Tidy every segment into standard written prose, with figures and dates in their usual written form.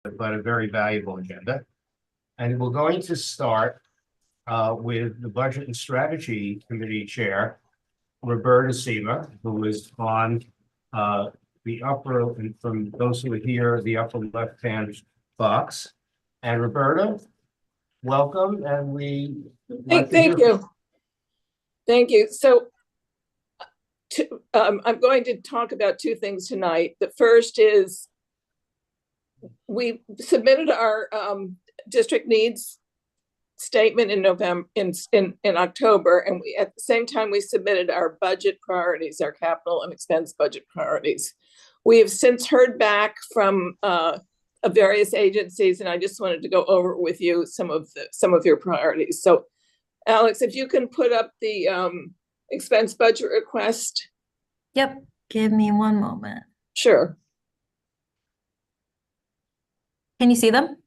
but a very valuable agenda. And we're going to start with the Budget and Strategy Committee Chair, Roberta Seema, who is on the upper, and from those who are here, the upper left-hand box. And Roberta, welcome, and we thank you. Thank you. So I'm going to talk about two things tonight. The first is we submitted our district needs statement in November, in October, and we, at the same time, we submitted our budget priorities, our capital and expense budget priorities. We have since heard back from various agencies, and I just wanted to go over with you some of your priorities. So, Alex, if you can put up the expense budget request. Yep, give me one moment. Sure. Can you see them?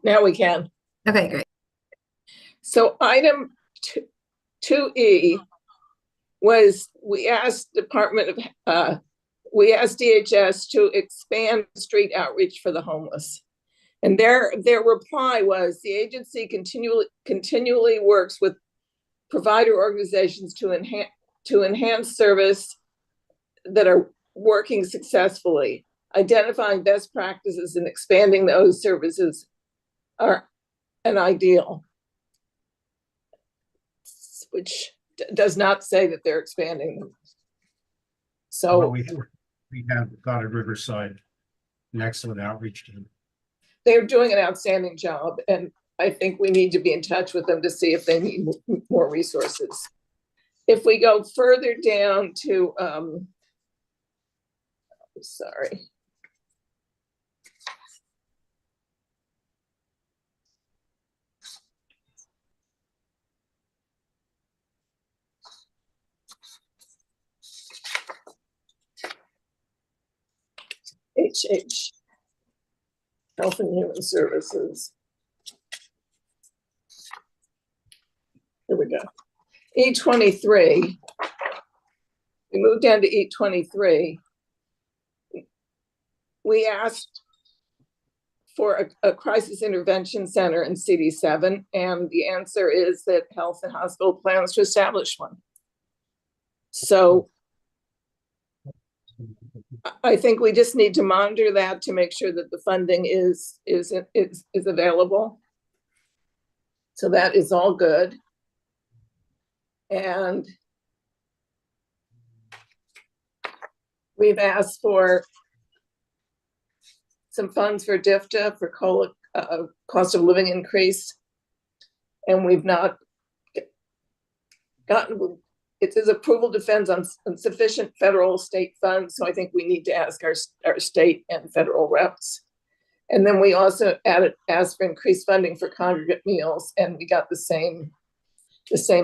Now we can. Okay, great. So item 2E was we asked DHS to expand street outreach for the homeless. And their reply was the agency continually works with provider organizations to enhance service that are working successfully. Identifying best practices and expanding those services are an ideal, which does not say that they're expanding them. So well, we have got a Riverside an excellent outreach team. They're doing an outstanding job, and I think we need to be in touch with them to see if they need more resources. If we go further down to, sorry. HH, Health and Human Services. Here we go. E23, we moved down to E23. We asked for a crisis intervention center in CD7, and the answer is that Health and Hospital plans to establish one. So I think we just need to monitor that to make sure that the funding is available. So that is all good. And we've asked for some funds for DFTA for cost of living increase, and we've not gotten. It says approval depends on sufficient federal state funds, so I think we need to ask our state and federal reps. And then we also asked for increased funding for congregate meals, and we got the same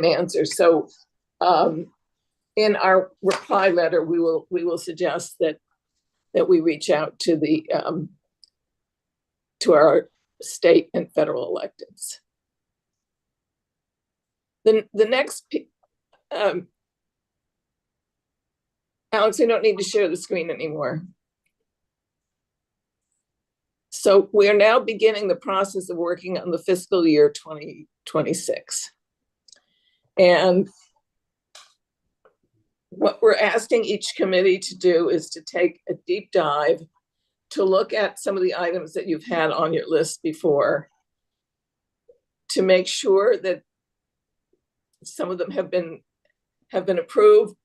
answer. So in our reply letter, we will suggest that we reach out to the to our state and federal electeds. The next. Alex, I don't need to share the screen anymore. So we are now beginning the process of working on the fiscal year 2026. And what we're asking each committee to do is to take a deep dive to look at some of the items that you've had on your list before, to make sure that some of them have been approved,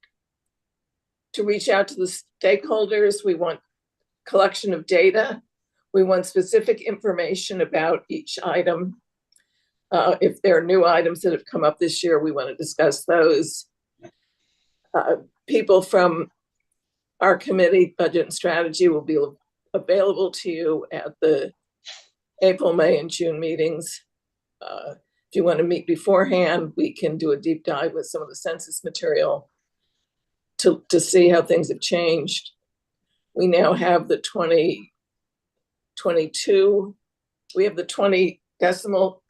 to reach out to the stakeholders. We want collection of data. We want specific information about each item. If there are new items that have come up this year, we want to discuss those. People from our committee, Budget and Strategy, will be available to you at the April, May, and June meetings. If you want to meet beforehand, we can do a deep dive with some of the census material to see how things have changed. We now have the 2022, we have the 20 decimal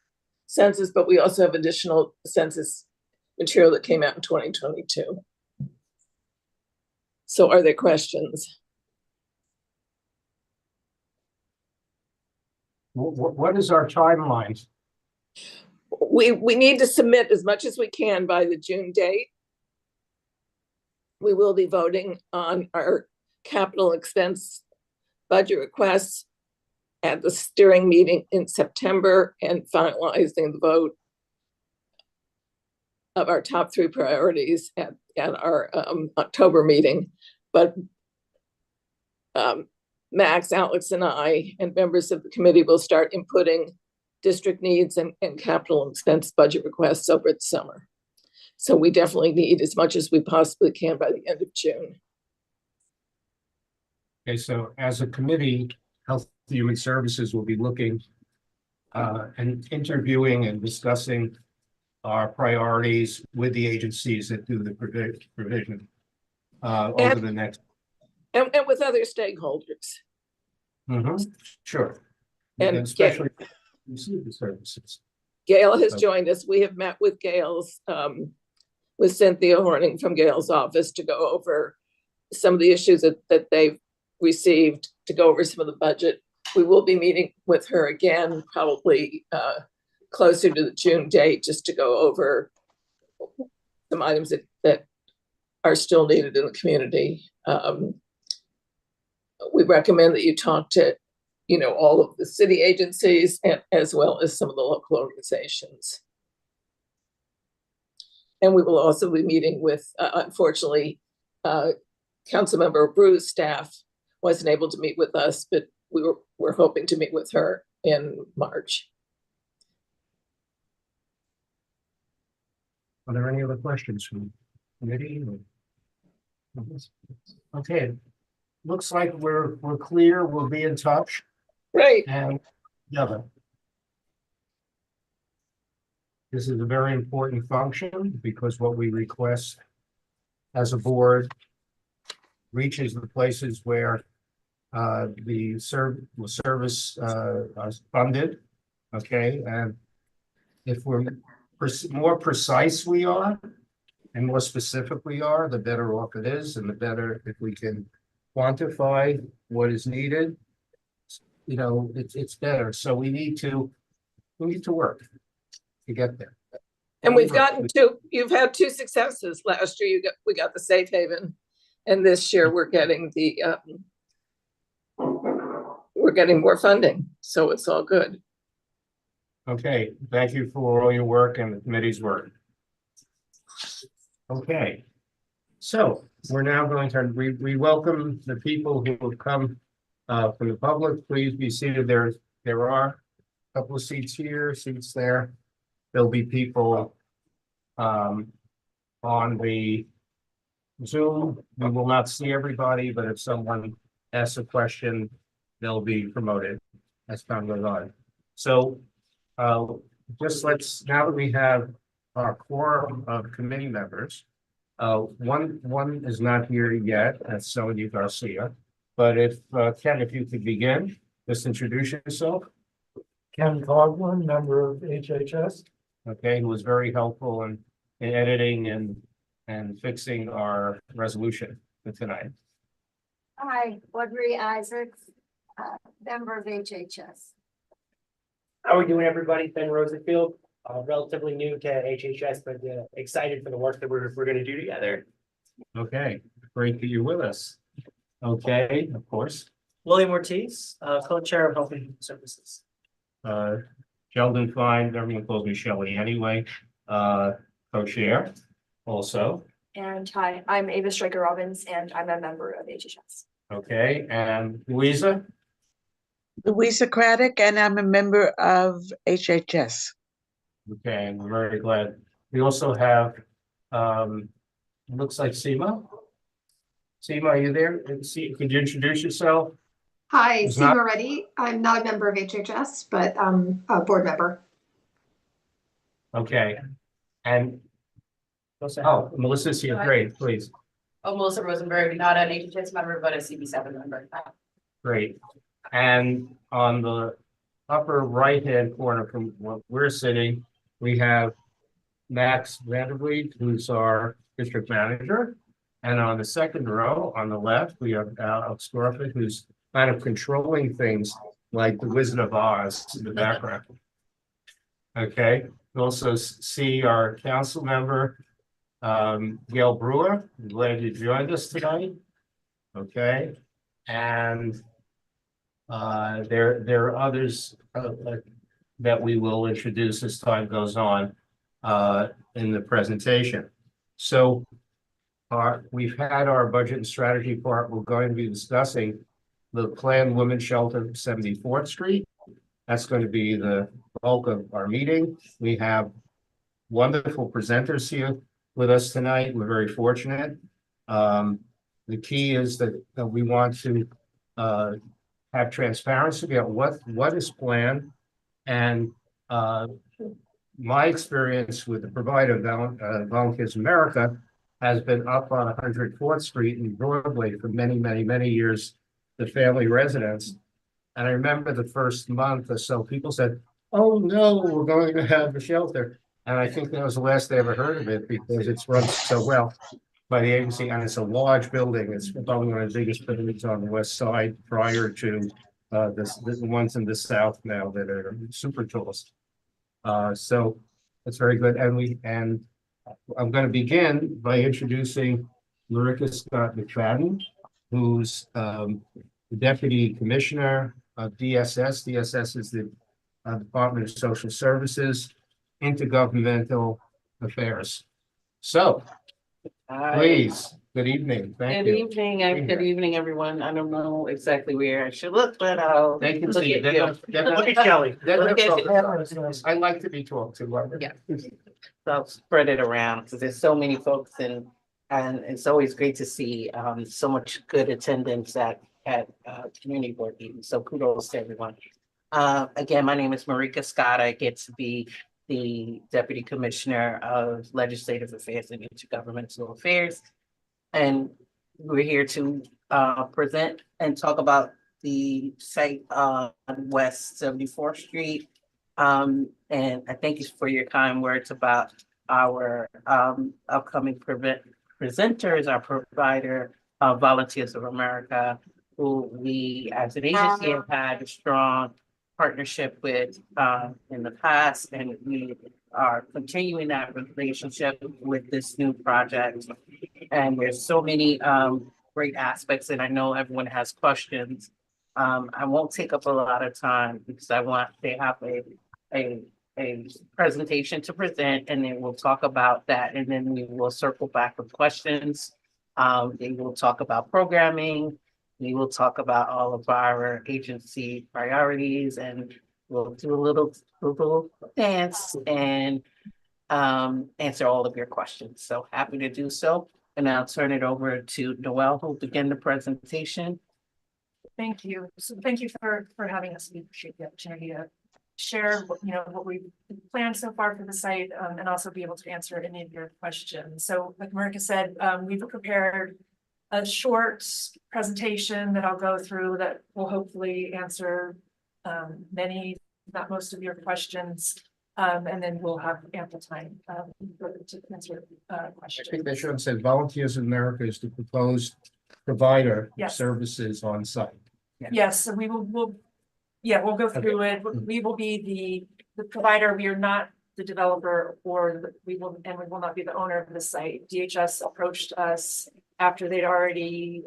census, but we also have additional census material that came out in 2022. So are there questions? What is our timeline? We need to submit as much as we can by the June date. We will be voting on our capital expense budget requests at the steering meeting in September and finalizing the vote of our top 3 priorities at our October meeting. But Max, Alex, and I, and members of the committee will start inputting district needs and capital expense budget requests over the summer. So we definitely need as much as we possibly can by the end of June. Okay, so as a committee, Health and Human Services will be looking and interviewing and discussing our priorities with the agencies that do the provision over the next. And with other stakeholders. Sure. And especially receive the services. Gail has joined us. We have met with Gail's, with Cynthia Horning from Gail's office to go over some of the issues that they've received, to go over some of the budget. We will be meeting with her again, probably closer to the June date, just to go over some items that are still needed in the community. We recommend that you talk to, all of the city agencies as well as some of the local organizations. And we will also be meeting with, unfortunately, Councilmember Brew's staff wasn't able to meet with us, but we're hoping to meet with her in March. Are there any other questions from the committee? Okay, looks like we're clear. We'll be in touch. Right. And yeah, this is a very important function because what we request as a board reaches the places where the service is funded. Okay, and if we're more precise we are and more specific we are, the better off it is, and the better if we can quantify what is needed. It's better. So we need to work to get there. And we've gotten you've had 2 successes. Last year we got the safe haven, and this year we're getting more funding. So it's all good. Okay, thank you for all your work and the committee's work. Okay, so we're now going to we welcome the people who will come from the public. Please be seated. There are a couple of seats here, seats there. There'll be people on the Zoom. We will not see everybody, but if someone asks a question, they'll be promoted as time goes on. So now that we have our quorum of committee members, one is not here yet, that's Sonia Garcia. But if Ken, if you could begin, just introduce yourself. Ken Coughlin, member of HHS. Okay, who was very helpful in editing and fixing our resolution for tonight. Hi, Audrey Isaacs, member of HHS. How are we doing, everybody? Ben Rosenfield, relatively new to HHS, but excited for the work that we're going to do together. Okay, great that you're with us. Okay, of course. William Ortiz, co-chair of Health and Human Services. Sheldon Fine, everyone calls me Shelley anyway, co-chair also. And hi, I'm Ava Stryker-Robbins, and I'm a member of HHS. Okay, and Louisa? Louisa Craddock, and I'm a member of HHS. Okay, and we're very glad. We also have, looks like Seema. Seema, are you there? Could you introduce yourself? Hi, Seema Reddy. I'm not a member of HHS, but I'm a board member. Okay, and Melissa's here. Great, please. Oh, Melissa Rosenberg, not an HHS member, but a CB7 member. Great. And on the upper right-hand corner from where we're sitting, we have Max Vandervliet, who's our district manager. And on the second row, on the left, we have Alex Crawford, who's kind of controlling things like the Wizard of Oz in the background. Okay, we also see our council member, Gail Brewer. I'm glad you joined us tonight. Okay, and there are others that we will introduce as time goes on in the presentation. So we've had our budget and strategy part. We're going to be discussing the planned women's shelter 74th Street. That's going to be the bulk of our meeting. We have wonderful presenters here with us tonight. We're very fortunate. The key is that we want to have transparency about what is planned. And my experience with the provider, Volunteers America, has been up on 104th Street in Broadway for many, many, many years, the family residence. And I remember the first month or so, people said, "Oh no, we're going to have a shelter." And I think that was the last they ever heard of it because it's run so well by the agency, and it's a large building. It's probably one of the biggest buildings on the west side prior to the ones in the south now that are super tallest. So it's very good. And I'm going to begin by introducing Marika Scott McFadden, who's the Deputy Commissioner of DSS. DSS is the Department of Social Services, Intergovernmental Affairs. So, please, good evening. Thank you. Good evening, and good evening, everyone. I don't know exactly where I should look, but I'll They can look see at you. you. Look at Kelly. Look at you. I like to be talked to. Yeah. So I'll spread it around because there's so many folks and it's always great to see so much good attendance at community board meetings. So kudos to everyone. Again, my name is Marika Scott. I get to be the Deputy Commissioner of Legislative Affairs and Intergovernmental Affairs. And we're here to present and talk about the site on West 74th Street. And I thank you for your kind words about our upcoming presenters, our provider, Volunteers of America, who we as an agency have had a strong partnership with in the past, and we are continuing that relationship with this new project. And there's so many great aspects, and I know everyone has questions. I won't take up a lot of time because they have a presentation to present, and then we'll talk about that, and then we will circle back with questions. They will talk about programming. We will talk about all of our agency priorities, and we'll do a little dance and answer all of your questions. So happy to do so. And I'll turn it over to Noelle, who'll begin the presentation. Thank you. So thank you for having us. We appreciate the opportunity to share what we've planned so far for the site, and also be able to answer any of your questions. So like Marika said, we've prepared a short presentation that I'll go through that will hopefully answer many, not most of your questions. And then we'll have ample time to answer questions. I think they should have said Volunteers of America is the proposed provider of Yes. services on site. Yes, so we'll go through it. We will be the provider. We are not the developer, we will not be the owner of the site. DHS approached us after they'd already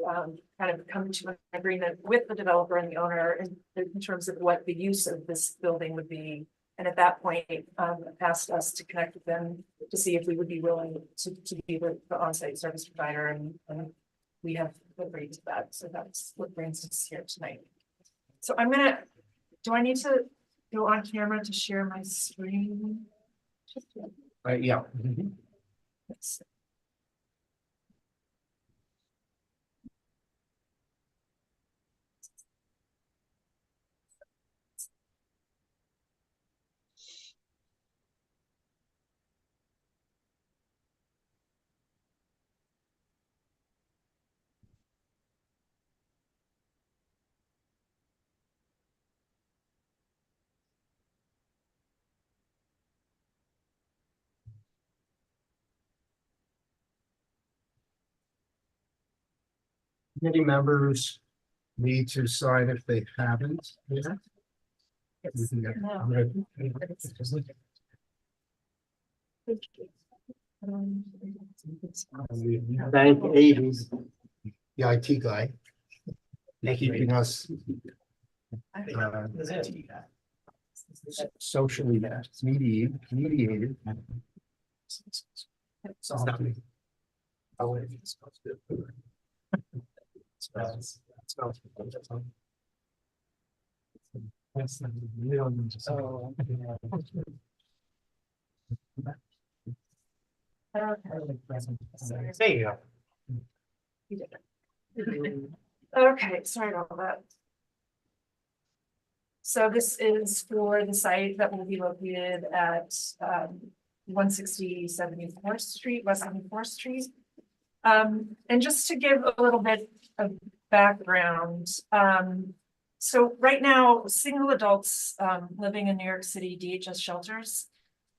kind of come to an agreement with the developer and the owner in terms of what the use of this building would be. And at that point, asked us to connect with them to see if we would be willing to be the on-site service provider, and we have agreed to that. So that's what brings us here tonight. So do I need to go on camera to share my screen? Yeah. Yes. Committee members, need to sign if they haven't. Yeah. We can get- Thank you. The IT guy. Keeping us socially mediated. There you go. Okay, sorry about that. So this is for the site that will be located at 160 74th Street, West 74th Street. And just to give a little bit of background, so right now, single adults living in New York City DHS shelters,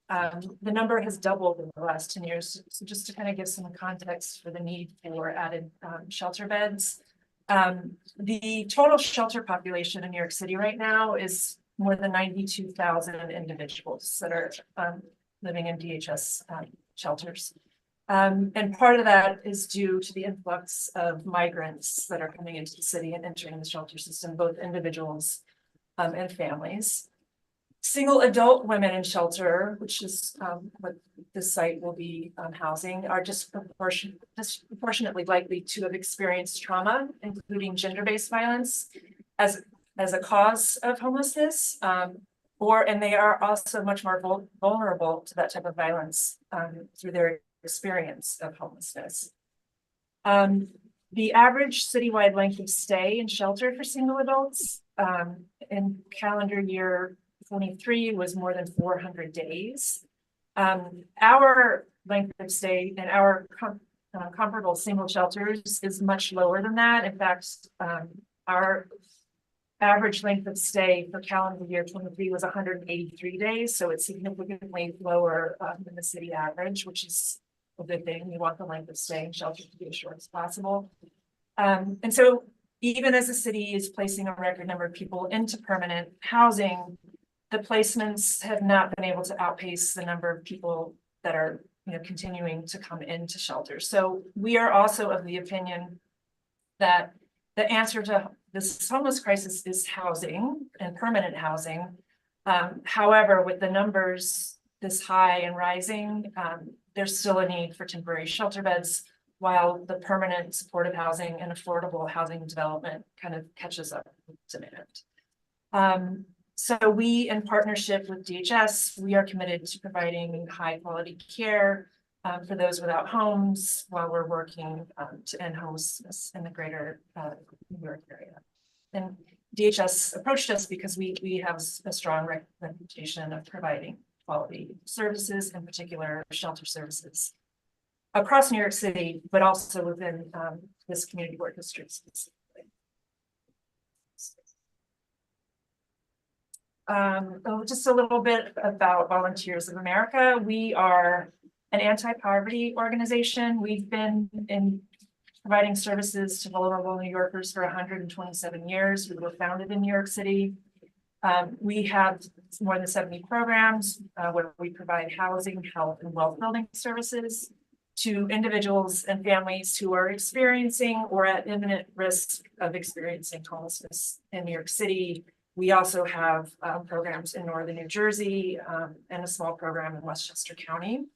the number has doubled in the last 10 years. So just to kind of give some context for the need for added shelter beds. The total shelter population in New York City right now is more than 92,000 individuals that are living in DHS shelters. And part of that is due to the influx of migrants that are coming into the city and entering the shelter system, both individuals and families. Single adult women in shelter, which is what this site will be housing, are disproportionately likely to have experienced trauma, including gender-based violence, as a cause of homelessness, and they are also much more vulnerable to that type of violence through their experience of homelessness. The average citywide length of stay in shelter for single adults in calendar year 23 was more than 400 days. Our length of stay in our comparable single shelters is much lower than that. In fact, our average length of stay for calendar year 23 was 183 days. So it's significantly lower than the city average, which is a good thing. We want the length of stay in shelter to be as short as possible. And so even as the city is placing a record number of people into permanent housing, the placements have not been able to outpace the number of people that are, continuing to come into shelters. So we are also of the opinion that the answer to this homeless crisis is housing and permanent housing. However, with the numbers this high and rising, there's still a need for temporary shelter beds while the permanent supportive housing and affordable housing development kind of catches up with demand. So we, in partnership with DHS, we are committed to providing high quality care for those without homes while we're working to end homelessness in the greater New York area. And DHS approached us because we have a strong reputation of providing quality services, in particular shelter services across New York City, but also within this community board district specifically. Just a little bit about Volunteers of America. We are an anti-poverty organization. We've been providing services to vulnerable New Yorkers for 127 years. We were founded in New York City. We have more than 70 programs where we provide housing, health, and wealth building services to individuals and families who are experiencing or at imminent risk of experiencing homelessness in New York City. We also have programs in northern New Jersey and a small program in Westchester County.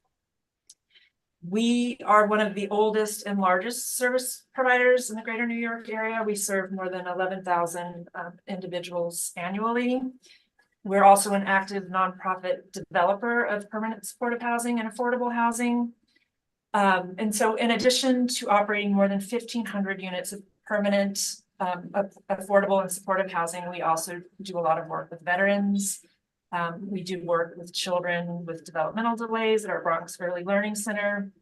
We are one of the oldest and largest service providers in the greater New York area. We serve more than 11,000 individuals annually. We're also an active nonprofit developer of permanent supportive housing and affordable housing. And so in addition to operating more than 1,500 units of permanent affordable and supportive housing, we also do a lot of work with veterans. We do work with children with developmental delays at our Bronx Early Learning Center,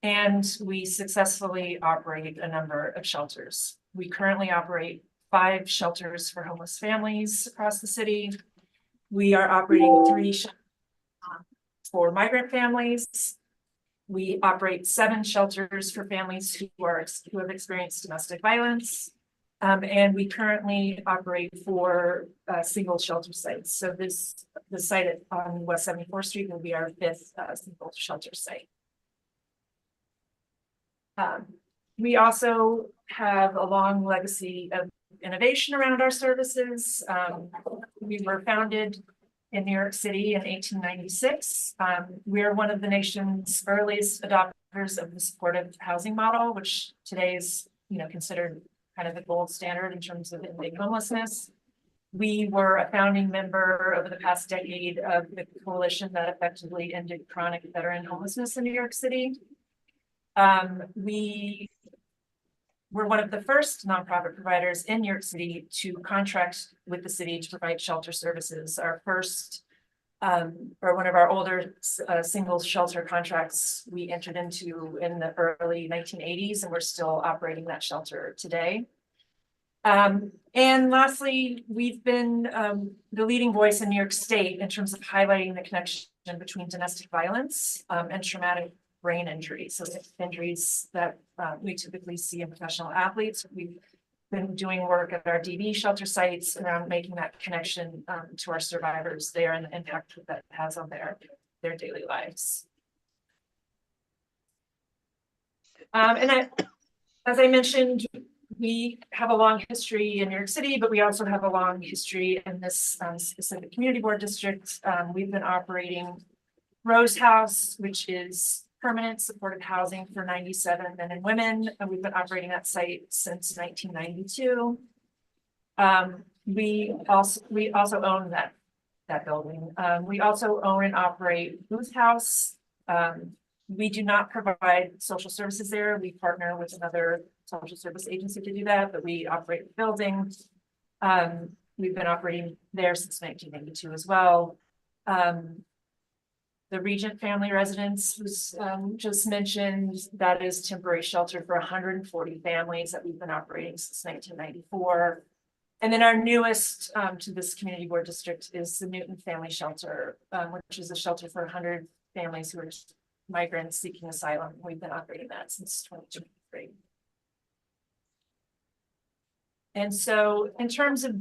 and we successfully operate a number of shelters. We currently operate 5 shelters for homeless families across the city. We are operating 3 shelters for migrant families. We operate 7 shelters for families who have experienced domestic violence. And we currently operate 4 single shelter sites. So the site on West 74th Street will be our 5th single shelter site. We also have a long legacy of innovation around our services. We were founded in New York City in 1896. We are one of the nation's earliest adopters of the supportive housing model, which today is, considered kind of the gold standard in terms of ending homelessness. We were a founding member over the past decade of the coalition that effectively ended chronic veteran homelessness in New York City. We were one of the first nonprofit providers in New York City to contract with the city to provide shelter services. Our first, or one of our older single shelter contracts we entered into in the early 1980s, and we're still operating that shelter today. And lastly, we've been the leading voice in New York State in terms of highlighting the connection between domestic violence and traumatic brain injuries, so injuries that we typically see in professional athletes. We've been doing work at our DV shelter sites around making that connection to our survivors there and the impact that has on their daily lives. As I mentioned, we have a long history in New York City, but we also have a long history in this specific community board district. We've been operating Rose House, which is permanent supportive housing for 97 men and women, and we've been operating that site since 1992. We also own that building. We also own and operate Booth House. We do not provide social services there. We partner with another social service agency to do that, but we operate the building. We've been operating there since 1992 as well. The Regent family residence was just mentioned. That is temporary shelter for 140 families that we've been operating since 1994. And then our newest to this community board district is the Newton Family Shelter, which is a shelter for 100 families who are migrants seeking asylum. We've been operating that since 2023. And so in terms of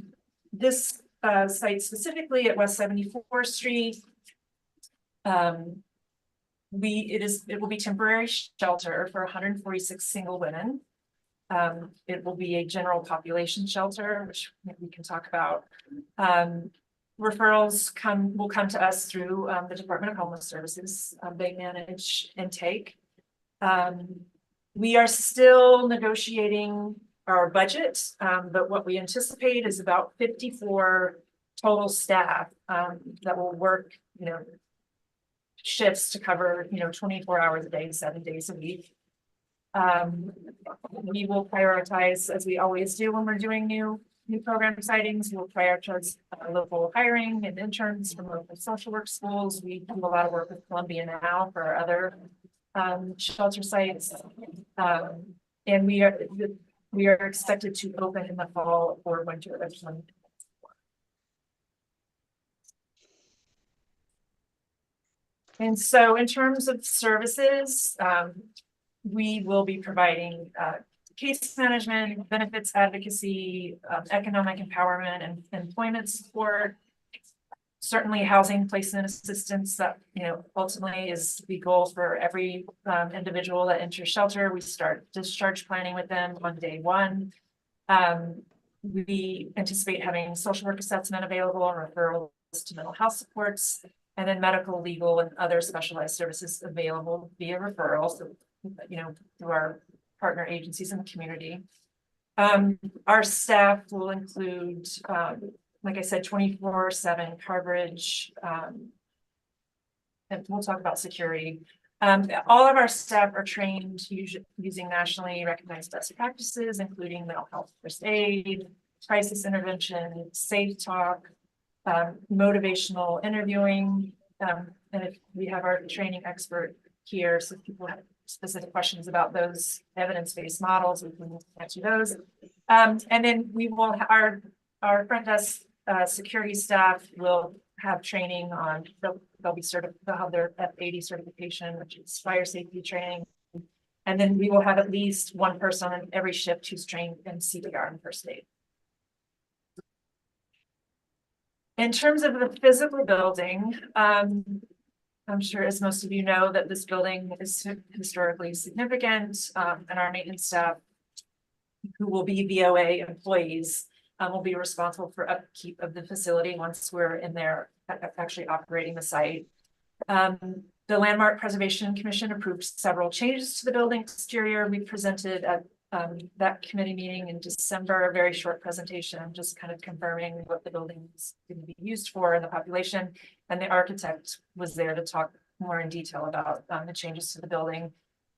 this site specifically at West 74th Street, it will be temporary shelter for 146 single women. It will be a general population shelter, which we can talk about. Referrals will come to us through the Department of Homeless Services. They manage intake. We are still negotiating our budget, but what we anticipate is about 54 total staff that will work, shifts to cover, 24 hours a day, 7 days a week. We will prioritize, as we always do when we're doing new program sightings. We'll prioritize local hiring and interns from local social work schools. We do a lot of work with Columbia now for our other shelter sites. And we are expected to open in the fall or winter of 2024. And so in terms of services, we will be providing case management, benefits advocacy, economic empowerment and employment support, certainly housing placement assistance that, ultimately is the goal for every individual that enters shelter. We start discharge planning with them on day 1. We anticipate having social work assessment available and referrals to mental health supports, and then medical, legal, and other specialized services available via referrals, through our partner agencies in the community. Our staff will include, like I said, 24/7 coverage, and we'll talk about security. All of our staff are trained using nationally recognized best practices, including mental health first aid, crisis intervention, safe talk, motivational interviewing. And if we have our training expert here, so if people have specific questions about those evidence-based models, we can answer those. And then we will, our front desk security staff will have training on, they'll be certified, they'll have their F80 certification, which is fire safety training. And then we will have at least one person on every shift who's trained in CPR and first aid. In terms of the physical building, I'm sure as most of you know that this building is historically significant, and our maintenance staff, who will be VOA employees, will be responsible for upkeep of the facility once we're in there actually operating the site. The Landmark Preservation Commission approved several changes to the building exterior. We presented at that committee meeting in December, a very short presentation, just kind of confirming what the building is going to be used for and the population. And the architect was there to talk more in detail about the changes to the building.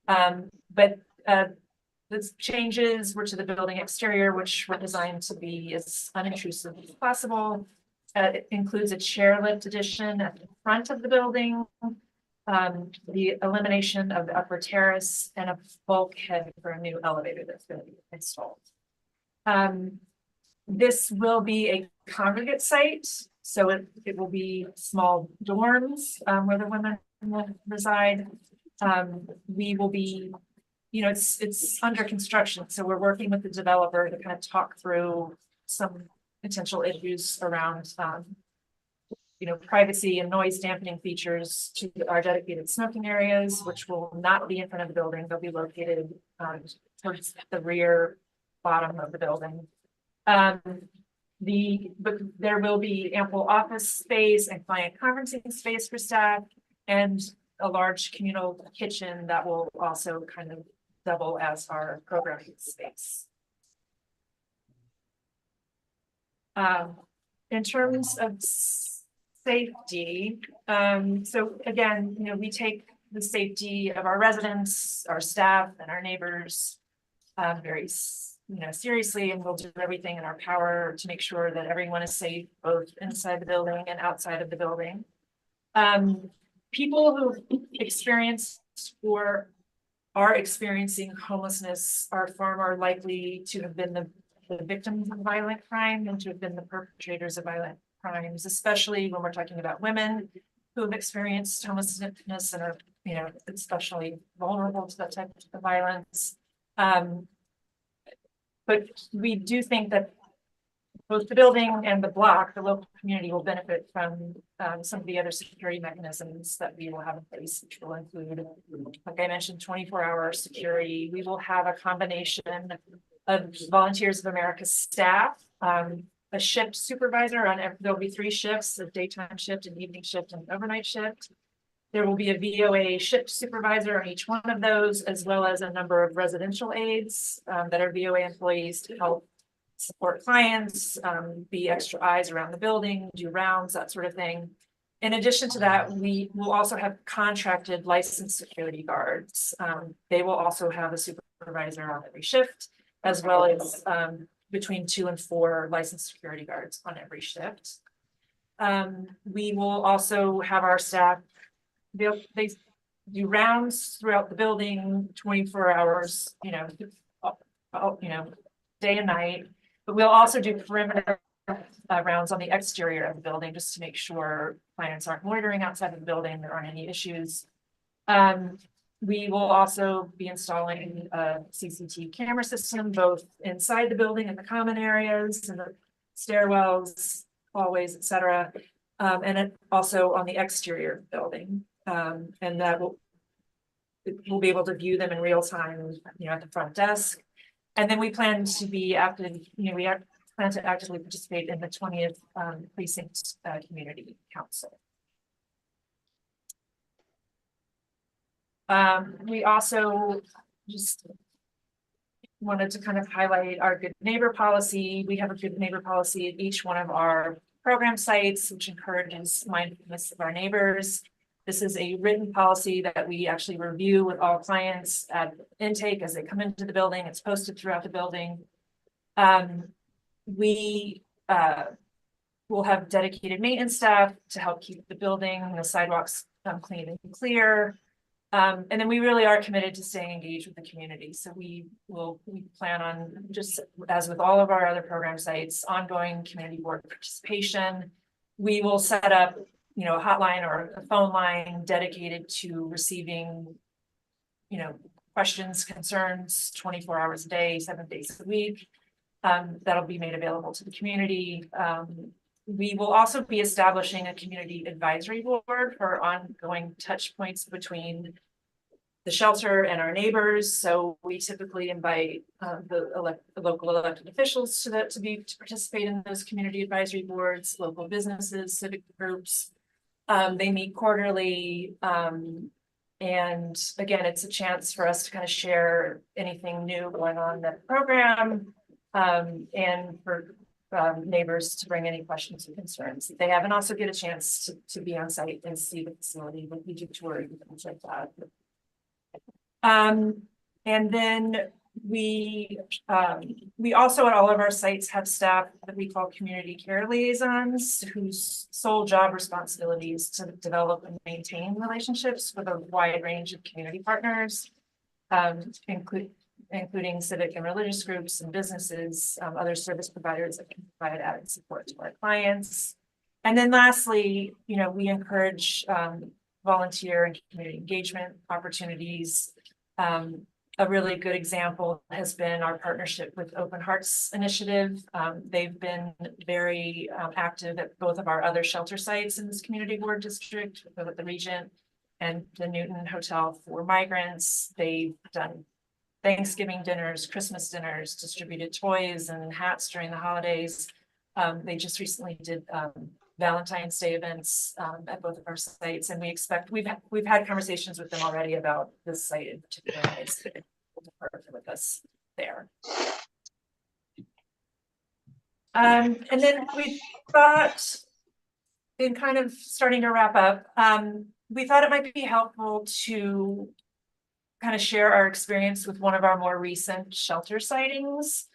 But the changes were to the building exterior, which were designed to be as unintrusive as possible. It includes a chairlift addition at the front of the building, the elimination of the upper terrace, and a bulkhead for a new elevator that's going to be installed. This will be a congregate site, so it will be small dorms where the women will reside. We will be, it's under construction, so we're working with the developer to kind of talk through some potential issues around privacy and noise dampening features to our dedicated smoking areas, which will not be in front of the building. They'll be located towards the rear bottom of the building. But there will be ample office space and client conferencing space for staff, and a large communal kitchen that will also kind of double as our programming space. In terms of safety, so again, we take the safety of our residents, our staff, and our neighbors very seriously, and we'll do everything in our power to make sure that everyone is safe, both inside the building and outside of the building. People who experienced or are experiencing homelessness are far more likely to have been the victims of violent crime than to have been the perpetrators of violent crimes, especially when we're talking about women who have experienced homelessness and are, especially vulnerable to that type of violence. But we do think that both the building and the block, the local community, will benefit from some of the other security mechanisms that we will have in place, which will include, like I mentioned, 24-hour security. We will have a combination of Volunteers of America staff, a shift supervisor there'll be 3 shifts: a daytime shift, an evening shift, and an overnight shift. There will be a VOA shift supervisor on each one of those, as well as a number of residential aides that are VOA employees to help support clients, be extra eyes around the building, do rounds, that sort of thing. In addition to that, we will also have contracted licensed security guards. They will also have a supervisor on every shift, as well as between 2 and 4 licensed security guards on every shift. We will also have our staff, they do rounds throughout the building, 24 hours, day and night. But we'll also do perimeter rounds on the exterior of the building, just to make sure clients aren't loitering outside of the building, there aren't any issues. We will also be installing a CCTV camera system, both inside the building and the common areas and the stairwells, hallways, etc. And also on the exterior of the building. And that we'll be able to view them in real time, at the front desk. And then we plan to be active, we plan to actively participate in the 20th Precinct Community Council. We also just wanted to kind of highlight our good neighbor policy. We have a good neighbor policy at each one of our program sites, which encourages mindfulness of our neighbors. This is a written policy that we actually review with all clients at intake as they come into the building. It's posted throughout the building. We will have dedicated maintenance staff to help keep the building and the sidewalks clean and clear. And then we really are committed to staying engaged with the community. So we plan on, just as with all of our other program sites, ongoing community board participation. We will set up, a hotline or a phone line dedicated to receiving, questions, concerns, 24 hours a day, 7 days a week. That'll be made available to the community. We will also be establishing a community advisory board for ongoing touch points between the shelter and our neighbors. So we typically invite the local elected officials to participate in those community advisory boards, local businesses, civic groups. They meet quarterly. And again, it's a chance for us to kind of share anything new going on in that program, and for neighbors to bring any questions or concerns that they have, and also get a chance to be on site and see the facility when we do touring and things like that. And then we also at all of our sites have staff that we call community care liaisons, whose sole job responsibility is to develop and maintain relationships with a wide range of community partners, including civic and religious groups and businesses, other service providers that can provide added support to our clients. And then lastly, we encourage volunteer and community engagement opportunities. A really good example has been our partnership with Open Hearts Initiative. They've been very active at both of our other shelter sites in this community board district, with the Regent and the Newton Hotel for migrants. They've done Thanksgiving dinners, Christmas dinners, distributed toys and hats during the holidays. They just recently did Valentine's Day events at both of our sites, and we expect we've had conversations with them already about this site in particular. To partner with us there. And then we thought, in kind of starting to wrap up, we thought it might be helpful to kind of share our experience with one of our more recent shelter sightings,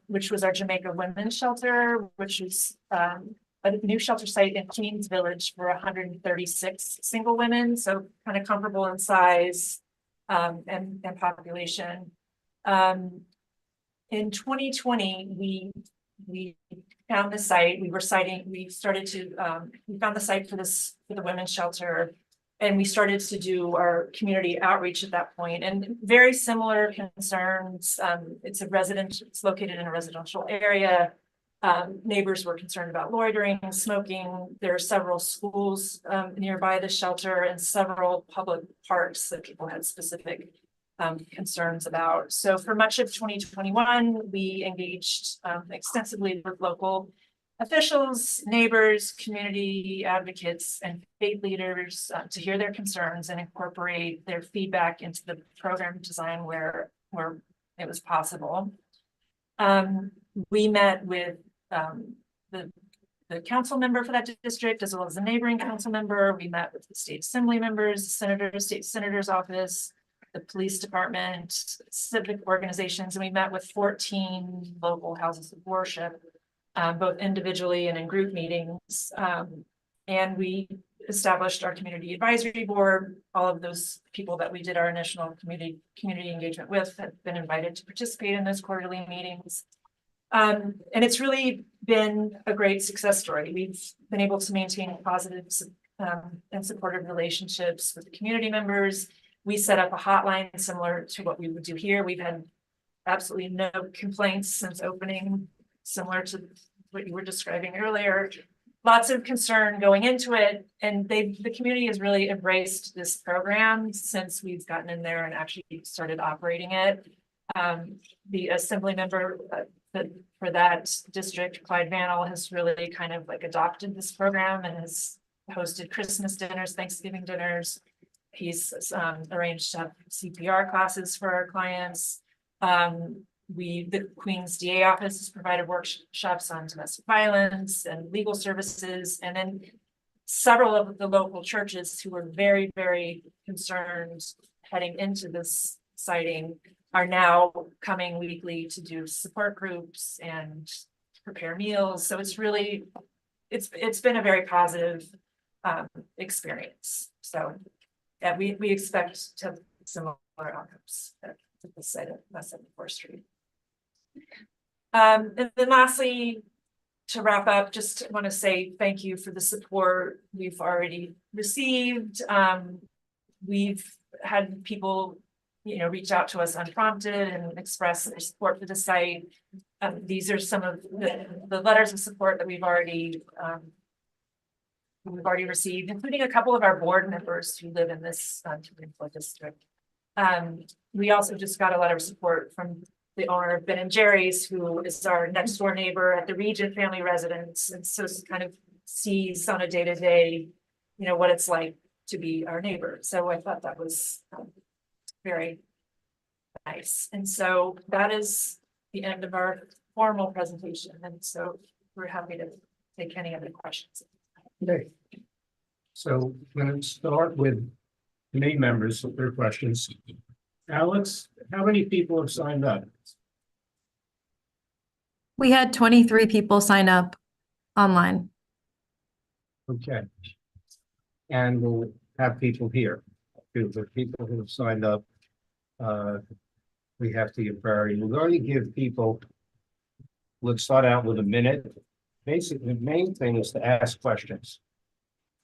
which was our Jamaica Women's Shelter, which is a new shelter site in Queens Village for 136 single women, so kind of comparable in size and population. In 2020, we found the site. We found the site for the women's shelter, and we started to do our community outreach at that point, and very similar concerns. It's located in a residential area. Neighbors were concerned about loitering, smoking. There are several schools nearby the shelter and several public parks that people had specific concerns about. So for much of 2021, we engaged extensively with local officials, neighbors, community advocates, and faith leaders to hear their concerns and incorporate their feedback into the program design where it was possible. We met with the council member for that district, as well as the neighboring council member. We met with the state assembly members, state senator's office, the police department, civic organizations, and we met with 14 local houses of worship, both individually and in group meetings. And we established our community advisory board. All of those people that we did our initial community engagement with had been invited to participate in those quarterly meetings. And it's really been a great success story. We've been able to maintain positive and supportive relationships with the community members. We set up a hotline similar to what we would do here. We've had absolutely no complaints since opening, similar to what you were describing earlier. Lots of concern going into it, and the community has really embraced this program since we've gotten in there and actually started operating it. The assembly member for that district, Clyde Vannell, has really kind of like adopted this program and has hosted Christmas dinners, Thanksgiving dinners. He's arranged to have CPR classes for our clients. The Queens DA office has provided workshops on domestic violence and legal services. And then several of the local churches who were very, very concerned heading into this sighting are now coming weekly to do support groups and prepare meals. So it's really, it's been a very positive experience. So yeah, we expect to have similar outcomes at the site of West 74th Street. And then lastly, to wrap up, just want to say thank you for the support we've already received. We've had people reach out to us unprompted and express their support for the site. These are some of the letters of support that we've already received, including a couple of our board members who live in this district. We also just got a letter of support from the owner of Ben and Jerry's, who is our next door neighbor at the Regent family residence, and so kind of sees on a day-to-day, what it's like to be our neighbor. So I thought that was very nice. And so that is the end of our formal presentation. And so we're happy to take any other questions. Okay. So I'm going to start with committee members with their questions. Alex, how many people have signed up? We had 23 people sign up online. Okay. And we'll have people here. Too. The people who have signed up, we have to give priority. We're going to give people, let's start out with a minute. Basically, the main thing is to ask questions,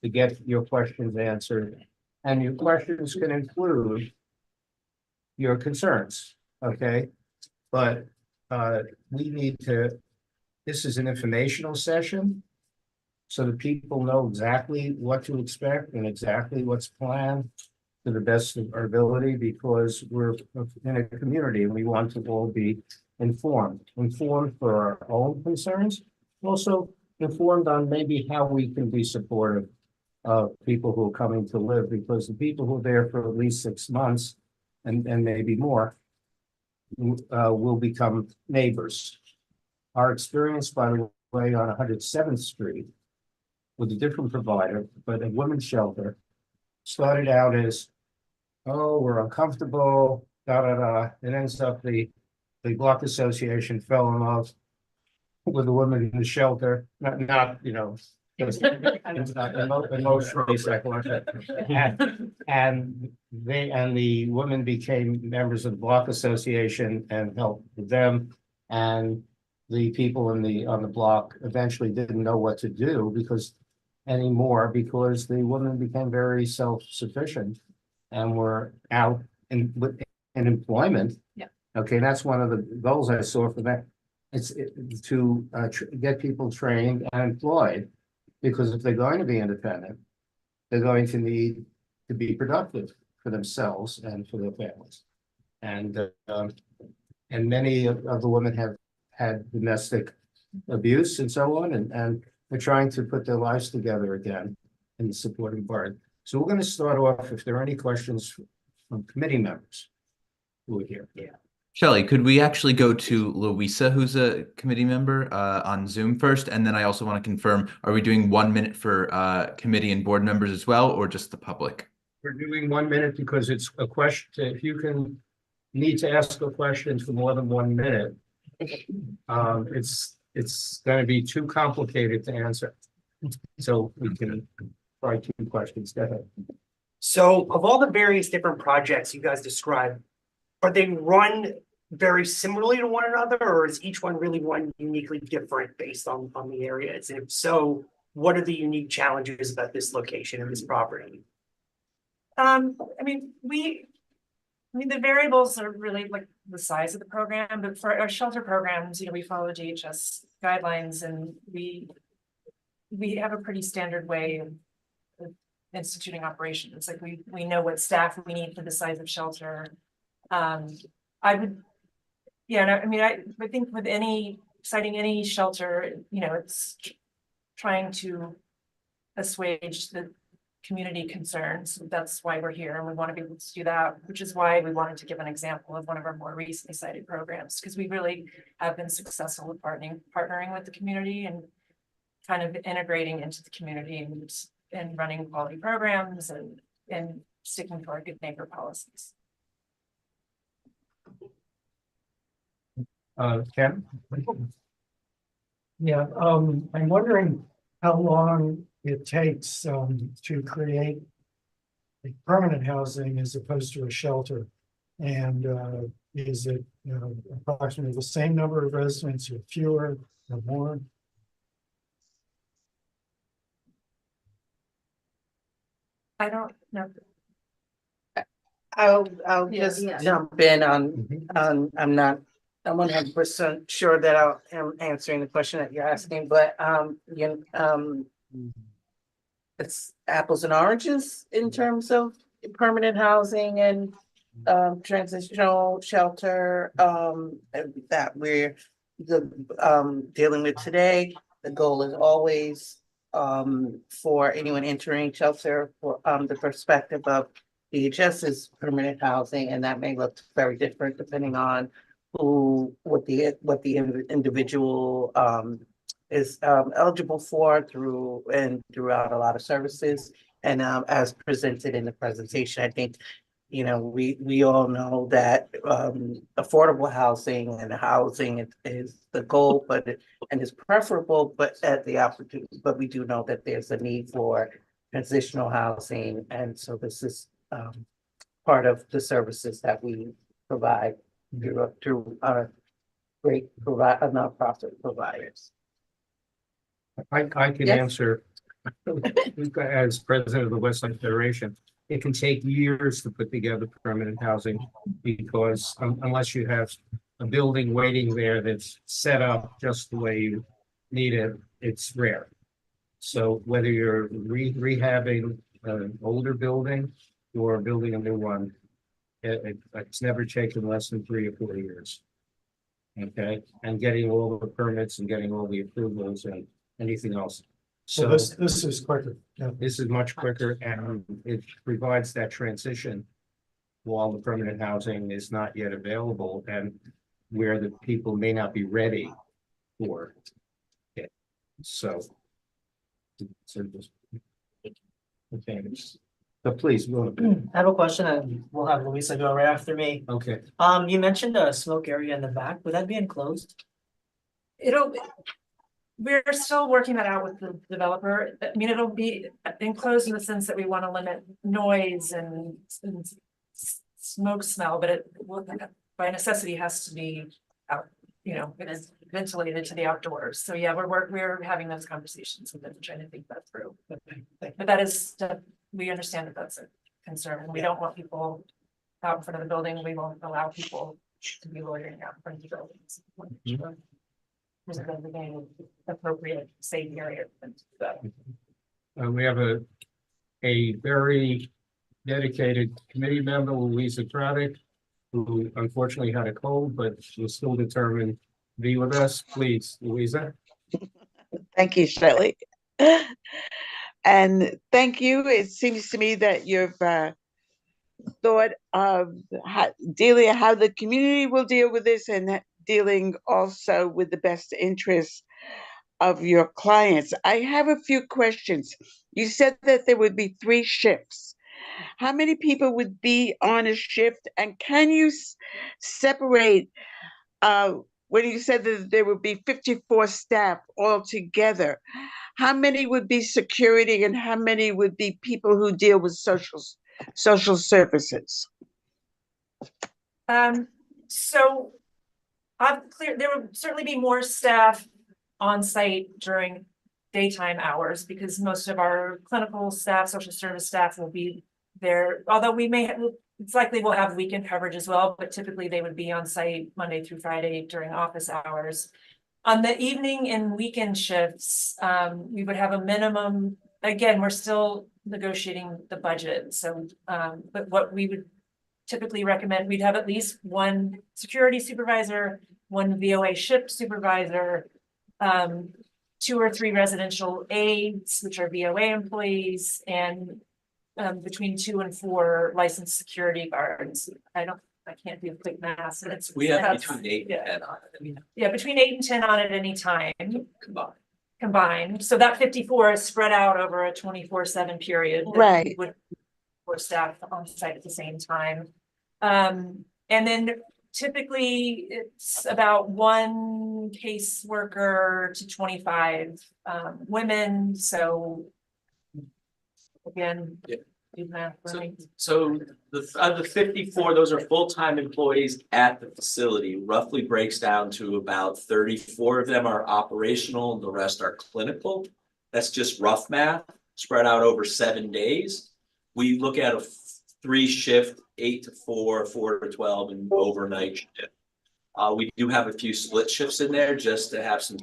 to get your questions answered. And your questions can include your concerns, okay? But we need to, this is an informational session, so that people know exactly what to expect and exactly what's planned to the best of our ability, because we're in a community and we want to all be informed for our own concerns, also informed on maybe how we can be supportive of people who are coming to live, because the people who are there for at least 6 months and maybe more will become neighbors. Our experience, by the way, on 107th Street with a different provider, but a women's shelter, started out as, oh, we're uncomfortable, It ends up the block association fell in love with the woman in the shelter, not just emotionally, psychologically. And the women became members of the block association and helped with them. And the people on the block eventually didn't know what to do because the women became very self-sufficient and were out in employment. Yeah. Okay, that's one of the goals I saw for that. It's to get people trained and employed, because if they're going to be independent, they're going to need to be productive for themselves and for their families. And many of the women have had domestic abuse and so on, and they're trying to put their lives together again in the supporting part. So we're going to start off, if there are any questions from committee members who are here. Yeah. Shelley, could we actually go to Louisa, who's a committee member, on Zoom first? And then I also want to confirm, are we doing 1 minute for committee and board members as well, or just the public? We're doing 1 minute because it's a question. If you need to ask a question for more than 1 minute, it's going to be too complicated to answer. So we can try 2 questions. Go ahead. So of all the various different projects you guys described, are they run very similarly to one another, or is each one really run uniquely different based on the areas? And if so, what are the unique challenges about this location and this property? The variables are really like the size of the program, but for our shelter programs, we follow DHS guidelines, and we have a pretty standard way of instituting operations. Like we know what staff we need for the size of shelter. I think with citing any shelter, it's trying to assuage the community concerns. That's why we're here, and we want to be able to do that, which is why we wanted to give an example of one of our more recently cited programs, because we really have been successful with partnering with the community and kind of integrating into the community and running quality programs and sticking to our good neighbor policies. Ken? Yeah, I'm wondering how long it takes to create a permanent housing as opposed to a shelter. And is it approximately the same number of residents, or fewer or more? I don't know. I'll Yeah. just jump in Mhm. on, I'm not, I'm 100% sure that I am answering the question that you're asking, but, it's apples and oranges in terms of permanent housing and transitional shelter, that we're dealing with today. The goal is always, for anyone entering shelter, for, the perspective of DHS is permanent housing, and that may look very different depending on what the individual, is, eligible for throughout a lot of services. And, as presented in the presentation, I think, we all know that, affordable housing and housing is the goal, and is preferable, but at the opportunity, but we do know that there's a need for transitional housing. And so this is, part of the services that we provide through our great nonprofit providers. I can Yes. answer. As president of the Westland Federation, it can take years to put together permanent housing because unless you have a building waiting there that's set up just the way you need it, it's rare. So whether you're rehabbing an older building or building a new one, it's never taken less than 3 or 4 years. Okay, and getting all the permits and getting all the approvals and anything else. So this is quicker. Yeah. This is much quicker and it provides that transition while the permanent housing is not yet available and where the people may not be ready for it. So just okay. But please, I have a question and we'll have Louisa go right after me. okay. You mentioned a smoke area in the back. Would that be enclosed? We're still working that out with the developer. I mean, it'll be enclosed in the sense that we want to limit noise and smoke smell, but it will, by necessity, has to be out, it is ventilated to the outdoors. So yeah, we're having those conversations with them, trying to think that through. But that is, we understand that that's a concern. We don't want people out in front of the building. We won't allow people to be loitering out in front of the buildings. There's a appropriate safe area. We have a very dedicated committee member, Louisa Craddock, who unfortunately had a cold, but was still determined to be with us. Please, Louisa. Thank you, Shelley. And thank you. It seems to me that you've thought of how the community will deal with this and dealing also with the best interests of your clients. I have a few questions. You said that there would be 3 shifts. How many people would be on a shift? And can you separate, when you said that there would be 54 staff altogether, how many would be security and how many would be people who deal with social services? So I'm clear, there will certainly be more staff on site during daytime hours because most of our clinical staff, social service staff will be there. Although we may have, it's likely we'll have weekend coverage as well, but typically they would be on site Monday through Friday during office hours. On the evening and weekend shifts, we would have a minimum, again, we're still negotiating the budget. So, but what we would typically recommend, we'd have at least 1 security supervisor, 1 VOA shift supervisor, 2 or 3 residential aides, which are VOA employees, and between 2 and 4 licensed security guards. I can't do quick math. We have between 8 and 10 on it. Yeah, between 8 and 10 on at any time. Combined. So that 54 is spread out over a 24/7 period. Right. With 4 staff on site at the same time. And then typically it's about 1 caseworker to 25 women. So again, do math for me. So the 54, those are full-time employees at the facility, roughly breaks down to about 34 of them are operational and the rest are clinical. That's just rough math spread out over 7 days. We look at a 3-shift 8 to 4, 4 to 12, and overnight shift. We do have a few split shifts in there just to have some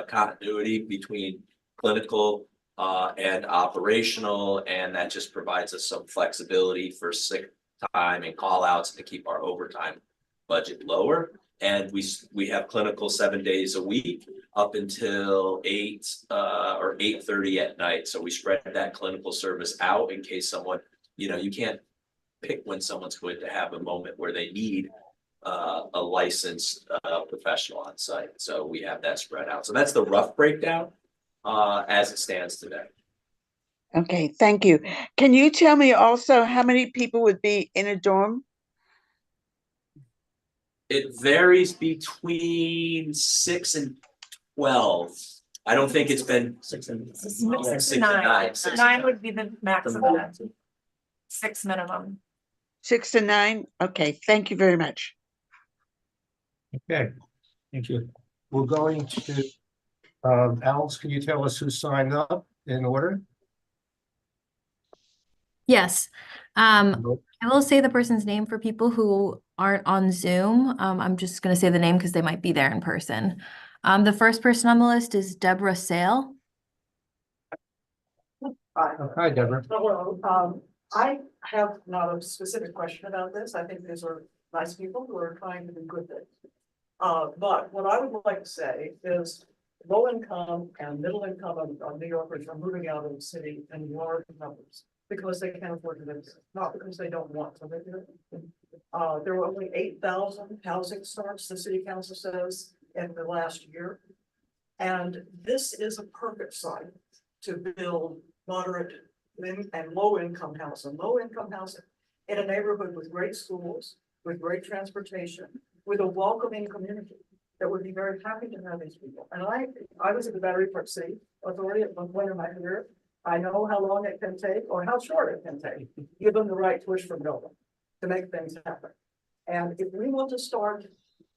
continuity between clinical and operational, and that just provides us some flexibility for sick time and call outs to keep our overtime budget lower. And we have clinical 7 days a week up until 8 or 8:30 at night. So we spread that clinical service out in case someone, you can't pick when someone's going to have a moment where they need a licensed professional on site. So we have that spread out. So that's the rough breakdown as it stands today. Okay, thank you. Can you tell me also how many people would be in a dorm? It varies between 6 and 12. I don't think it's been 6 and 9. 9 would be the maximum. 6 minimum. 6 to 9? Okay, thank you very much. Okay, thank you. We're going to, Alex, can you tell us who signed up in order? Yes. I will say the person's name for people who aren't on Zoom. I'm just going to say the name because they might be there in person. The first person on the list is Deborah Sale. Hi, Deborah. Hello, I have not a specific question about this. I think these are nice people who are trying to do good things. But what I would like to say is low income and middle income New Yorkers are moving out of the city in large numbers because they can't afford to live there, not because they don't want to live there. There were only 8,000 housing starts, the city council says, in the last year. And this is a perfect site to build moderate and low income housing in a neighborhood with great schools, with great transportation, with a welcoming community that would be very happy to have these people. And I was at the Battery Park City Authority at one point in my career. I know how long it can take or how short it can take, given the right push from building to make things happen. And if we want to start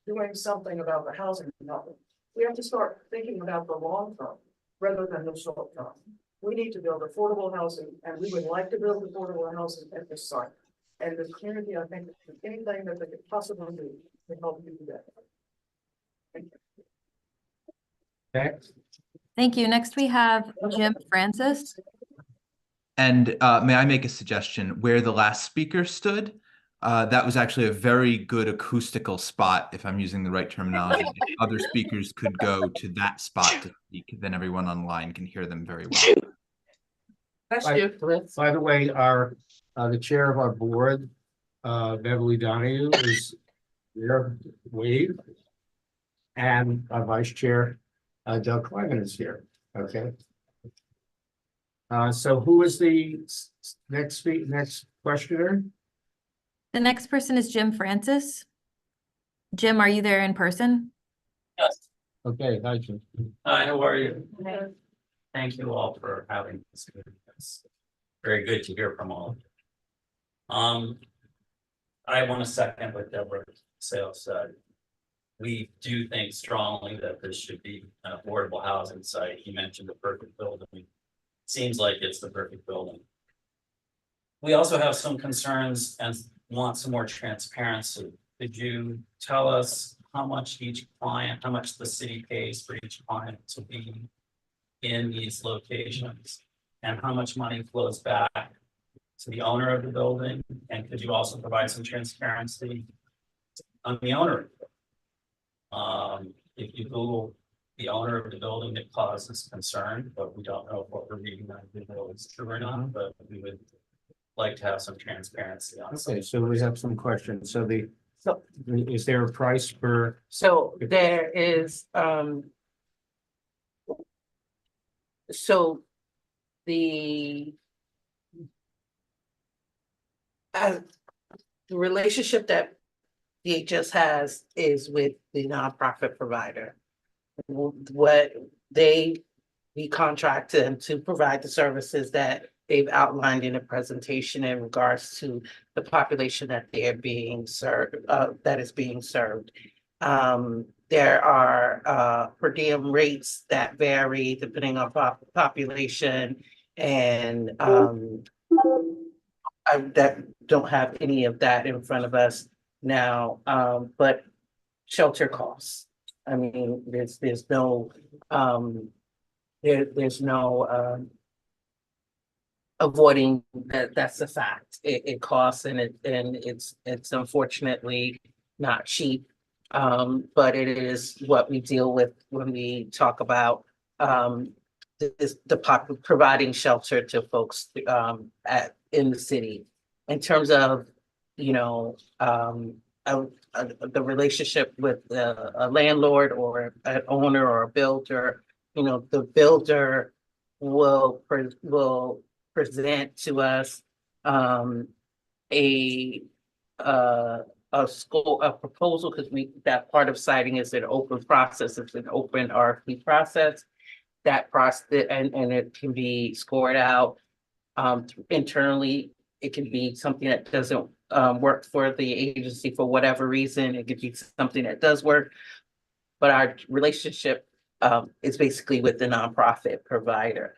doing something about the housing problem, we have to start thinking about the long term rather than the short term. We need to build affordable housing, and we would like to build affordable housing at this site. And the community, I think, anything that they could possibly do to help you do that. Thank you. Next. Thank you. Next, we have Jim Francis. And may I make a suggestion? Where the last speaker stood, that was actually a very good acoustical spot, if I'm using the right terminology. If other speakers could go to that spot to speak, then everyone online can hear them very well. By the way, the chair of our board, Beverly Donahue, is there, wave. And our vice chair, Doug Kleiman, is here. Okay. So who is the next questioner? The next person is Jim Francis. Jim, are you there in person? Yes. Okay, hi, Jim. Hi, how are you? Thank you all for having this. It's very good to hear from all of you. I want to second what Deborah Sale said. We do think strongly that this should be an affordable housing site. He mentioned the perfect building. Seems like it's the perfect building. We also have some concerns and want some more transparency. Could you tell us how much how much the city pays for each client to be in these locations? And how much money flows back to the owner of the building? And could you also provide some transparency on the owner of the building? If you Google the owner of the building, it causes concern, but we don't know if what we're reading on Google is true or not, but we would like to have some transparency on. Okay, so we have some questions. So is there a price for? So there is, so the relationship that DHS has is with the nonprofit provider. We contract them to provide the services that they've outlined in a presentation in regards to the population that they're being served, that is being served. There are per diem rates that vary depending on population and that don't have any of that in front of us now, but shelter costs. I mean, there's no, there's no, avoiding that's a fact. It costs and it's unfortunately not cheap. But it is what we deal with when we talk about providing shelter to folks in the city. In terms of, you know, the relationship with a landlord or an owner or a builder, you know, the builder will present to us a proposal, because that part of siting is an open process. It's an open RFP process. That process and it can be scored out internally. It can be something that doesn't work for the agency for whatever reason. It could be something that does work, but our relationship is basically with the nonprofit provider.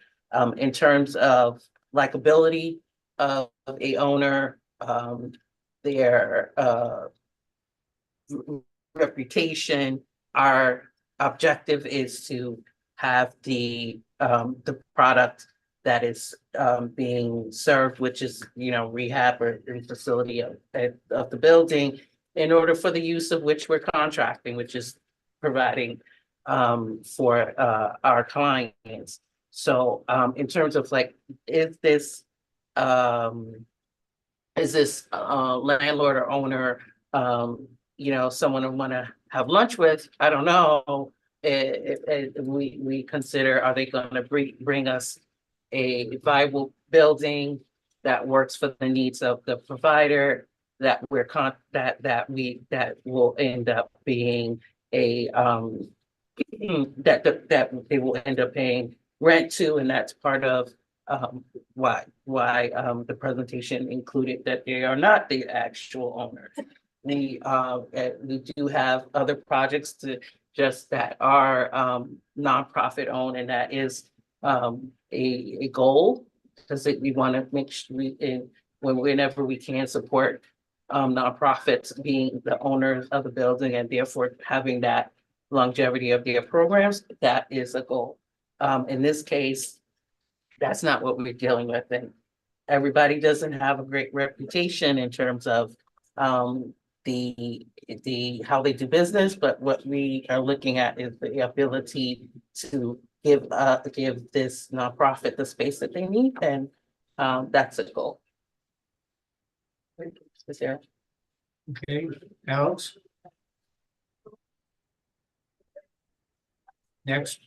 In terms of likability of a owner, their reputation, our objective is to have the product that is being served, which is, you know, rehab or facility of the building, in order for the use of which we're contracting, which is providing for our clients. So in terms of like, is this landlord or owner, you know, someone I want to have lunch with? I don't know. We consider, are they going to bring us a viable building that works for the needs of the provider, that that will end up being a that they will end up paying rent to, and that's part of why the presentation included that they are not the actual owner. We do have other projects that are nonprofit owned, and that is a goal, because we want to make sure whenever we can support nonprofits being the owners of the building, and therefore having that longevity of their programs. That is a goal. In this case, that's not what we're dealing with, and everybody doesn't have a great reputation in terms of the how they do business, but what we are looking at is the ability to give this nonprofit the space that they need, and that's a goal. Is there? Okay, Alex? Next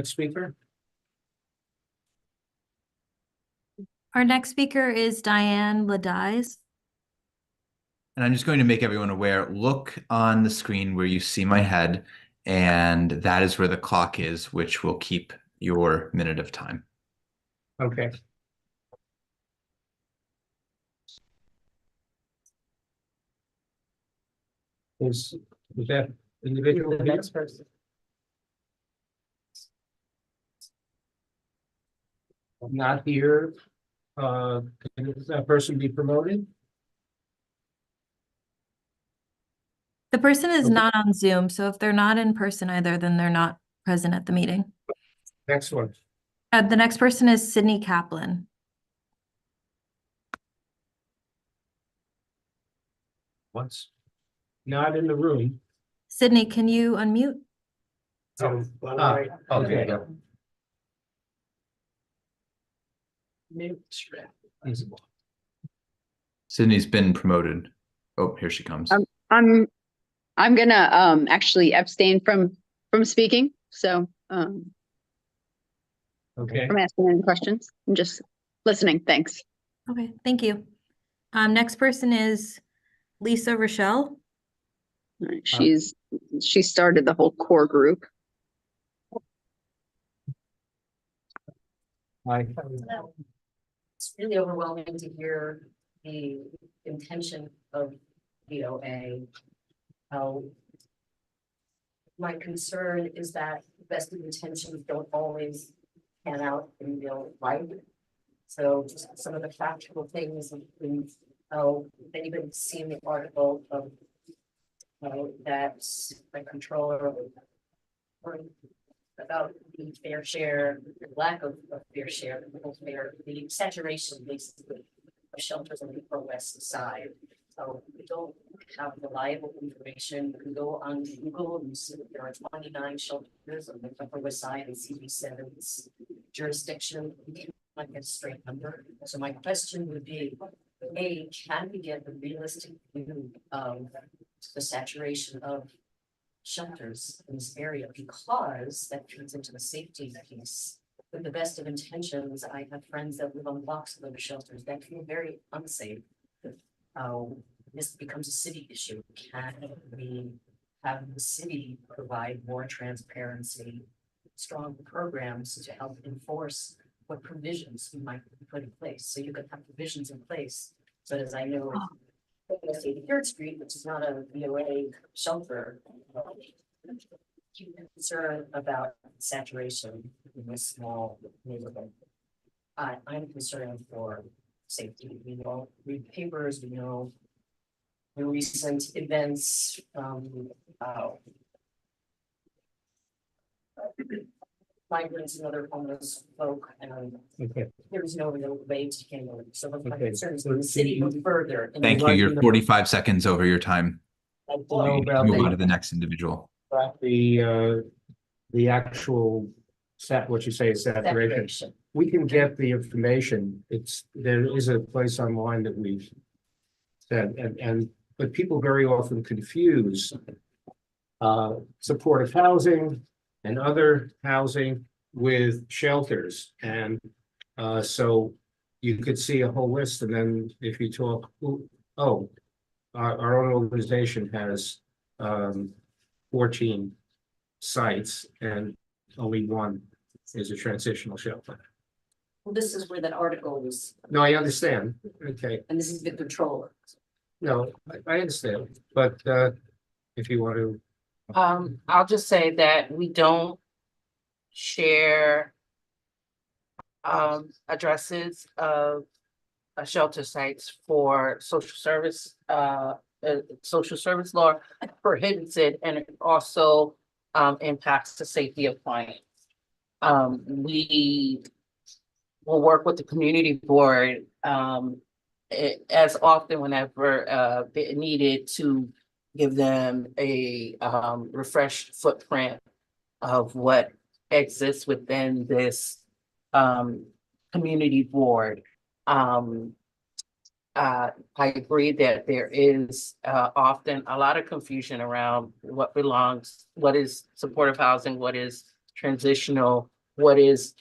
speaker? Our next speaker is Diane Ladies. And I'm just going to make everyone aware, look on the screen where you see my head, and that is where the clock is, which will keep your minute of time. Okay. Is that individual? The next person. Not here. Can that person be promoted? The person is Okay. not on Zoom, so if they're not in person either, then they're not present at the meeting. Next one. The next person is Sydney Kaplan. Once. Not in the room. Sydney, can you unmute? Okay. Sydney's been promoted. Oh, here she comes. I'm gonna actually abstain from speaking. So Okay. from asking any questions. I'm just listening. Thanks. Okay, thank you. Next person is Lisa Rochelle. All right, she started the whole core group. Hi. It's really overwhelming to hear the intention of VOA. My concern is that best of intentions don't always pan out in real life. So just some of the factual things, and, oh, if anybody's seen the article of that the controller about the fair share, the lack of fair share, the saturation basically of shelters on the Upper West Side. So we don't have reliable information. You can go on Google and see that there are 29 shelters on the Upper West Side in CB7's jurisdiction. You might get a straight number. So my question would be, A, can we get a realistic view of the saturation of shelters in this area, because that feeds into the safety piece. With the best of intentions, I have friends that live on blocks of those shelters that feel very unsafe. This becomes a city issue. Can we have the city provide more transparency, strong programs to help enforce what provisions we might put in place? So you could have provisions in place, but as I know, 83rd Street, which is not a VOA shelter, concerned about saturation in this small neighborhood. I'm concerned for safety. We all read papers, we know the recent events migrants and other homeless folk, and there is no real way to handle it. So my concern is the city go further. Thank you. You're 45 seconds over your time. Move on to the next individual. The actual what you say is saturation. We can get the information. There is a place online that we've said, but people very often confuse supportive housing and other housing with shelters. And so you could see a whole list, and then if you talk, our own organization has 14 sites and only one is a transitional shelter. Well, this is where that article was. No, I understand. Okay. And this is the controller. No, I understand, but if you want to. I'll just say that we don't share addresses of shelter sites for social service. Social service law prohibits it, and it also impacts the safety of clients. We will work with the community board as often whenever needed to give them a refreshed footprint of what exists within this community board. I agree that there is often a lot of confusion around what belongs, what is supportive housing, what is transitional, what is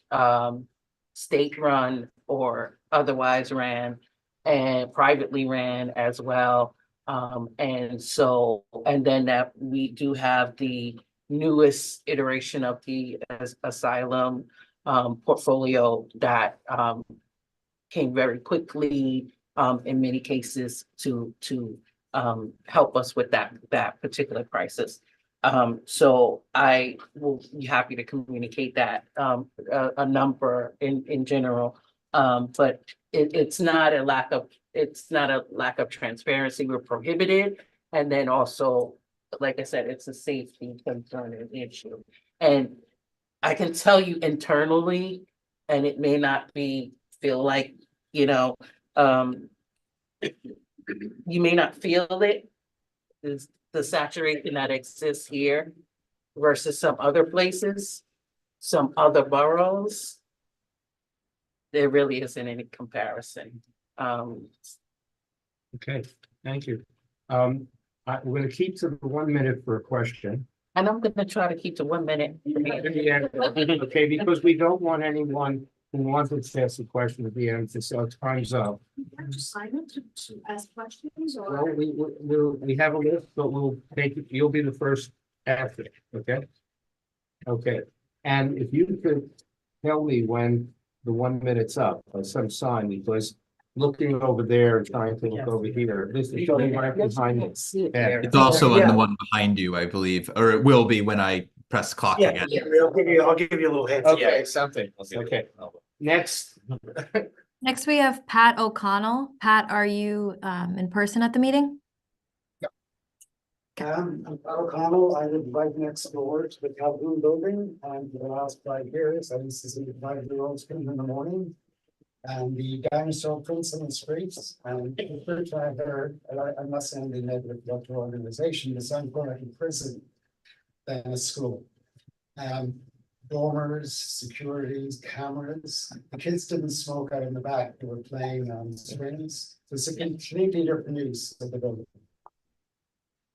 state run or otherwise ran, and privately ran as well. And then that we do have the newest iteration of the asylum portfolio that came very quickly in many cases to help us with that particular crisis. So I will be happy to communicate that a number in general, but it's not a lack of transparency. We're prohibited, and then also, like I said, it's a safety concern and issue. And I can tell you internally, and it may not feel like, you may not feel it, is the saturation that exists here versus some other places, some other boroughs. There really isn't any comparison. Okay, thank you. We're going to keep to the 1 minute for a question. And I'm going to try to keep to 1 minute. Yeah, okay, because we don't want anyone who wants to ask a question at the end to say, time's up. Assignment to ask questions or? Well, we have a list, but we'll take it. You'll be the first after, okay? Okay, and if you could tell me when the 1 minute's up by some sign, because looking over there and trying to look over here, this is showing right behind me. It's also in the one behind you, I believe, or it will be when I press clock again. I'll give you a little hint. Okay, something. Okay, next, Next, we have Pat O'Connell. Pat, are you in person at the meeting? I'm Pat O'Connell. I live right next door to the Calhoun building, and for the last 5 years, I used to see the 5-year-olds coming in the morning. And the dinosaur prints in the streets, and the first I heard, and I'm not saying they negative about your organization, but sounds more like a prison than a school. Dormers, securities, cameras. The kids didn't smoke out in the back. They were playing on swings. So it's a completely different use of the building.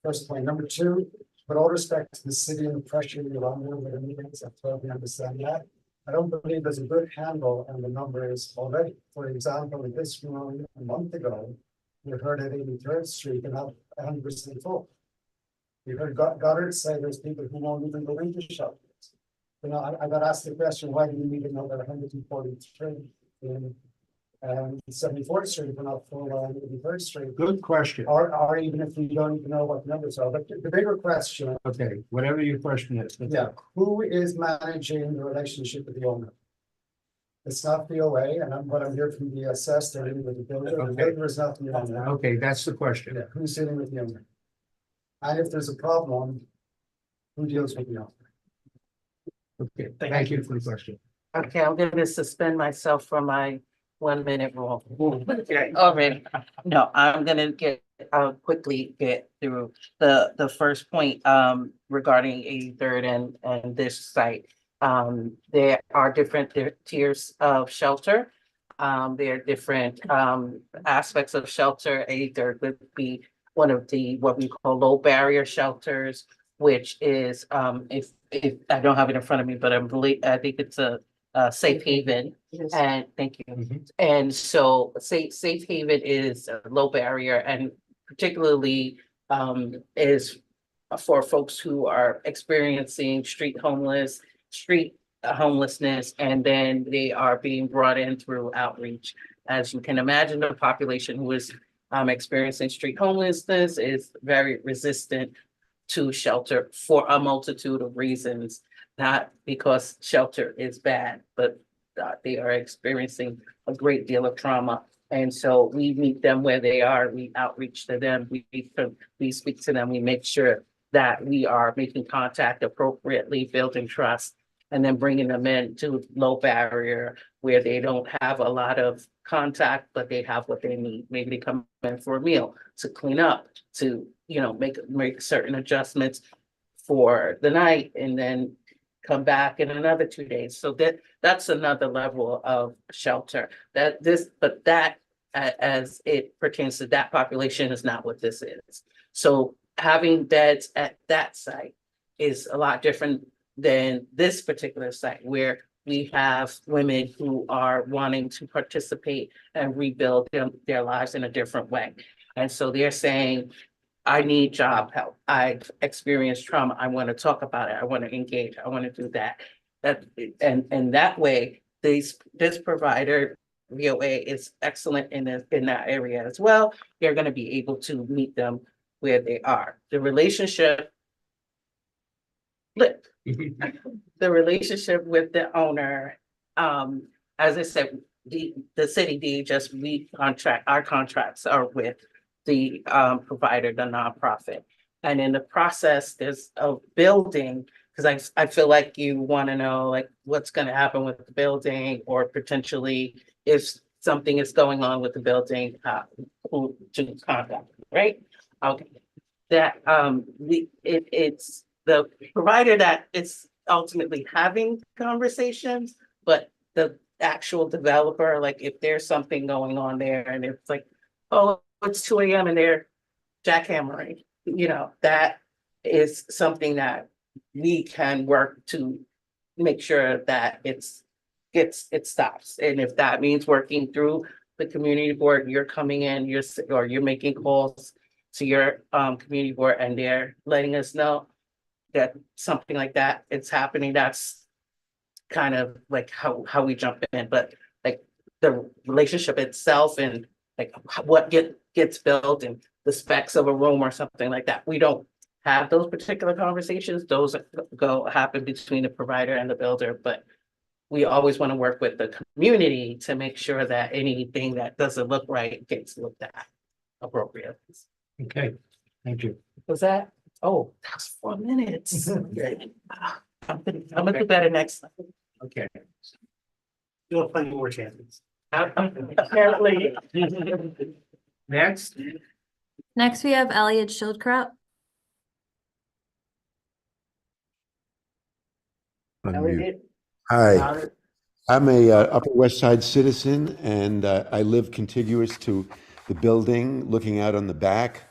First point. Number two, with all respect to the city and the pressure you're under with the meetings, I totally understand that. I don't believe there's a good handle on the numbers already. For example, in this room a month ago, we heard at 83rd Street and not 100% full. We heard Goddard say there's people who won't even go into shelters. You know, I got asked the question, why do you need another 143 in 74th Street if we're not full on 83rd Street? Good question. Or even if we don't even know what the numbers are. But the bigger question. Okay, whatever your question is. Yeah, who is managing the relationship with the owner? It's not the OA, and what I'm hearing from the SS, they're in with the builder. The builder is not the owner. Okay, that's the question. Yeah, who's sitting with the owner? And if there's a problem, who deals with the owner? Okay, thank you for the question. Okay, I'm gonna suspend myself from my 1-minute rule. Already. No, I'm gonna I'll quickly get through the first point regarding 83rd and this site. There are different tiers of shelter. There are different aspects of shelter. 83rd would be one of the what we call low barrier shelters, which is if I don't have it in front of me, but I think it's a safe haven. Yes. And thank you. And so safe haven is a low barrier, and particularly is for folks who are experiencing street homelessness, and then they are being brought in through outreach. As you can imagine, the population who is experiencing street homelessness is very resistant to shelter for a multitude of reasons, not because shelter is bad, but they are experiencing a great deal of trauma. And so we meet them where they are, we outreach to them, we speak to them, we make sure that we are making contact appropriately, building trust, and then bringing them in to low barrier where they don't have a lot of contact, but they have what they need. Maybe they come in for a meal, to clean up, to, you know, make certain adjustments for the night, and then come back in another 2 days. So that's another level of shelter. But that as it pertains to that population is not what this is. So having beds at that site is a lot different than this particular site, where we have women who are wanting to participate and rebuild their lives in a different way. And so they're saying, I need job help. I've experienced trauma. I want to talk about it. I want to engage. I want to do that. And that way, this provider, VOA, is excellent in that area as well. You're going to be able to meet them where they are. The relationship the relationship with the owner, as I said, the city DHS, our contracts are with the provider, the nonprofit. And in the process, there's a building, because I feel like you want to know like what's going to happen with the building, or potentially if something is going on with the building, who to contact, right? Okay. That it's the provider that it's ultimately having conversations, but the actual developer, like if there's something going on there and it's like, oh, it's 2 a.m. and they're jackhammering, you know, that is something that we can work to make sure that it stops. And if that means working through the community board, you're coming in, you're making calls to your community board, and they're letting us know that something like that it's happening. That's kind of like how we jump in. But like the relationship itself and like what gets built and the specs of a room or something like that, we don't have those particular conversations. Those happen between the provider and the builder. But we always want to work with the community to make sure that anything that doesn't look right gets looked at appropriately. Okay, thank you. Was that? Oh, that's 4 minutes. I'm gonna do better next time. Okay. You'll have plenty more chances. Apparently. Next, Next, we have Elliot Schildkraut. Elliot. Hi, I'm a Upper West Side citizen, and I live contiguous to the building, looking out on the back.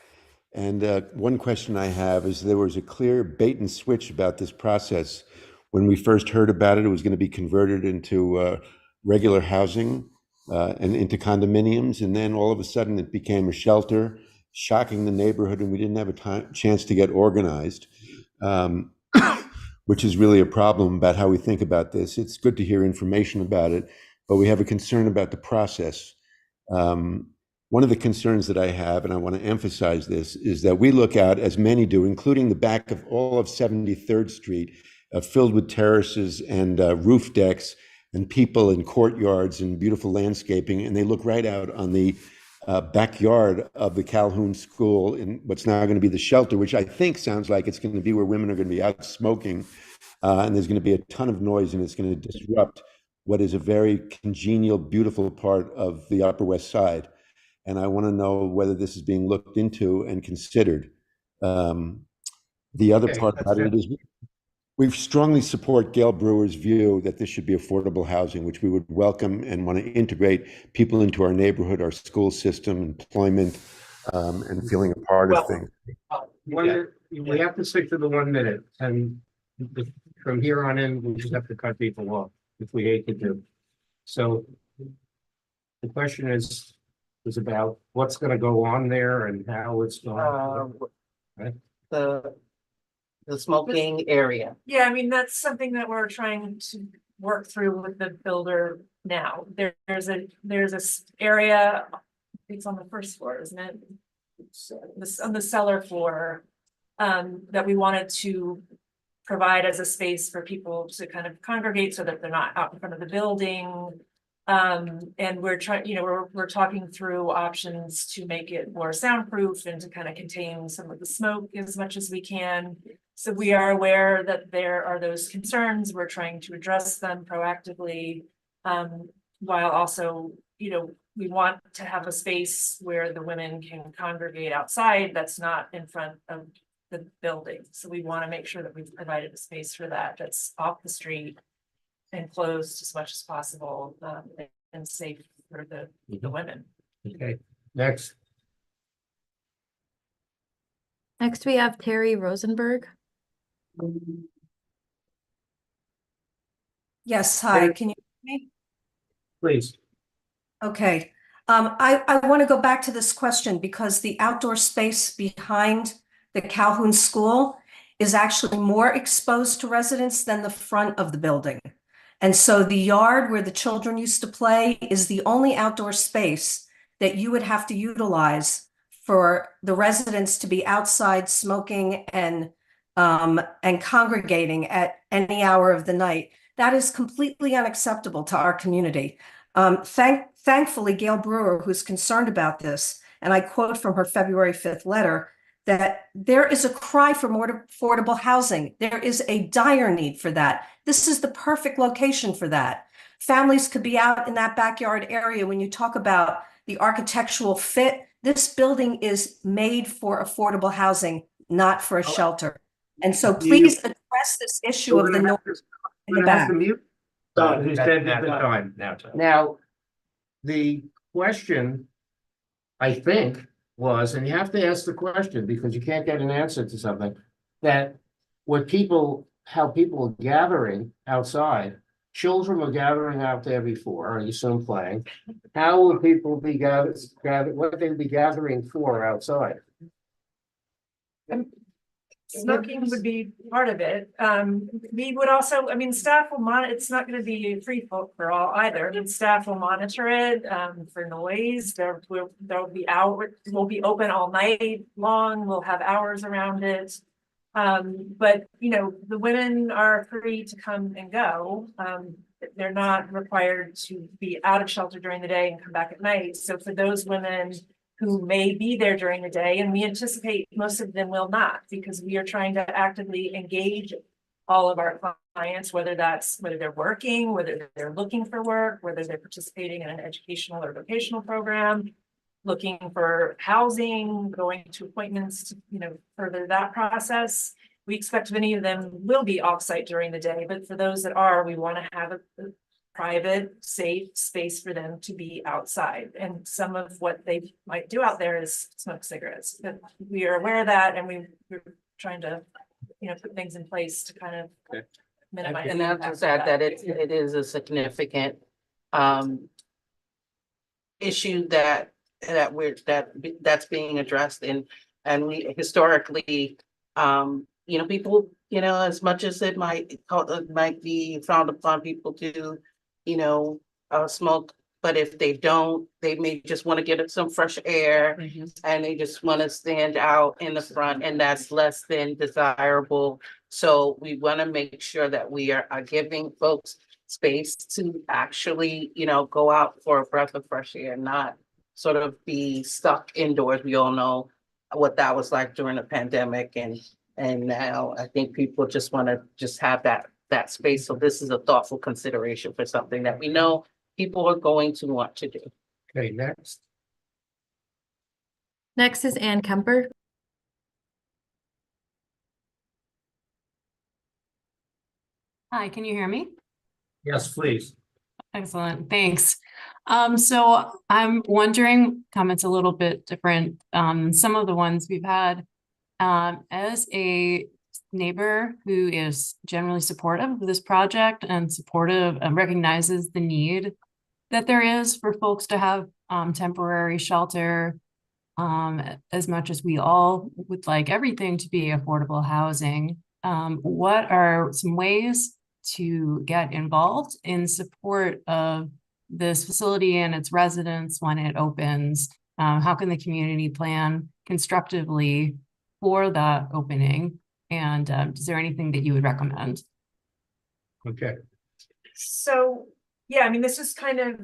And one question I have is there was a clear bait and switch about this process. When we first heard about it, it was going to be converted into regular housing and into condominiums. And then all of a sudden it became a shelter, shocking the neighborhood, and we didn't have a chance to get organized, which is really a problem about how we think about this. It's good to hear information about it, but we have a concern about the process. One of the concerns that I have, and I want to emphasize this, is that we look out, as many do, including the back of all of 73rd Street, filled with terraces and roof decks and people and courtyards and beautiful landscaping, and they look right out on the backyard of the Calhoun School in what's now going to be the shelter, which I think sounds like it's going to be where women are going to be out smoking, and there's going to be a ton of noise, and it's going to disrupt what is a very congenial, beautiful part of the Upper West Side. And I want to know whether this is being looked into and considered. The other Okay, part about it is we strongly support Gail Brewer's view that this should be affordable housing, which we would welcome and want to integrate people into our neighborhood, our school system, employment, and feeling a part of things. we have to stick to the 1 minute, and from here on in, we just have to cut people off if we hate to do. So the question is about what's going to go on there and how it's going. Right? The smoking area. Yeah, I mean, that's something that we're trying to work through with the builder now. There's a area, it's on the first floor, isn't it? This on the cellar floor, that we wanted to provide as a space for people to kind of congregate so that they're not out in front of the building. And we're trying, we're talking through options to make it more soundproof and to kind of contain some of the smoke as much as we can. So we are aware that there are those concerns. We're trying to address them proactively, while also, we want to have a space where the women can congregate outside that's not in front of the building. So we want to make sure that we've provided a space for that that's off the street and closed as much as possible, and safe for the women. Okay, next. Next, we have Terry Rosenberg. Yes, hi, can you hear me? Please. Okay, I want to go back to this question because the outdoor space behind the Calhoun School is actually more exposed to residents than the front of the building. And so the yard where the children used to play is the only outdoor space that you would have to utilize for the residents to be outside smoking and congregating at any hour of the night. That is completely unacceptable to our community. Thankfully, Gail Brewer, who's concerned about this, and I quote from her February 5th letter, that there is a cry for more affordable housing. There is a dire need for that. This is the perfect location for that. Families could be out in that backyard area. When you talk about the architectural fit, this building is made for affordable housing, not for a shelter. And so please address this issue of the noise in the back. Now, the question, I think, was, and you have to ask the question because you can't get an answer to something, that how people are gathering outside, children were gathering out there before, I assume playing. How will people be gathered, what would they be gathering for outside? Smoking would be part of it. We would also, staff will monitor, it's not gonna be free for all either. Staff will monitor it for noise. We'll be open all night long. We'll have hours around it. But the women are free to come and go. they're not required to be out of shelter during the day and come back at night. So for those women who may be there during the day, and we anticipate most of them will not, because we are trying to actively engage all of our clients, whether they're working, whether they're looking for work, whether they're participating in an educational or vocational program, looking for housing, going to appointments to, further that process. We expect many of them will be offsite during the day, but for those that are, we want to have a private, safe space for them to be outside. And some of what they might do out there is smoke cigarettes. But we are aware of that, and we're trying to, put things in place to kind of minimize. And I'll just add that it is a significant issue that's being addressed, and we historically, people, as much as it might be frowned upon, people do, smoke, but if they don't, they may just want to get some fresh air, and they just want to stand out in the front, and that's less than desirable. So we want to make sure that we are giving folks space to actually, go out for a breath of fresh air, not sort of be stuck indoors. We all know what that was like during the pandemic, and now I think people just want to just have that space. So this is a thoughtful consideration for something that we know people are going to want to do. Okay, next. Next is Ann Kemper. Hi, can you hear me? Yes, please. Excellent, thanks. So I'm wondering, comments a little bit different, some of the ones we've had. As a neighbor who is generally supportive of this project and supportive and recognizes the need that there is for folks to have temporary shelter, as much as we all would like everything to be affordable housing, what are some ways to get involved in support of this facility and its residents when it opens? How can the community plan constructively for that opening? And is there anything that you would recommend? Okay. So, yeah, I mean, this is kind of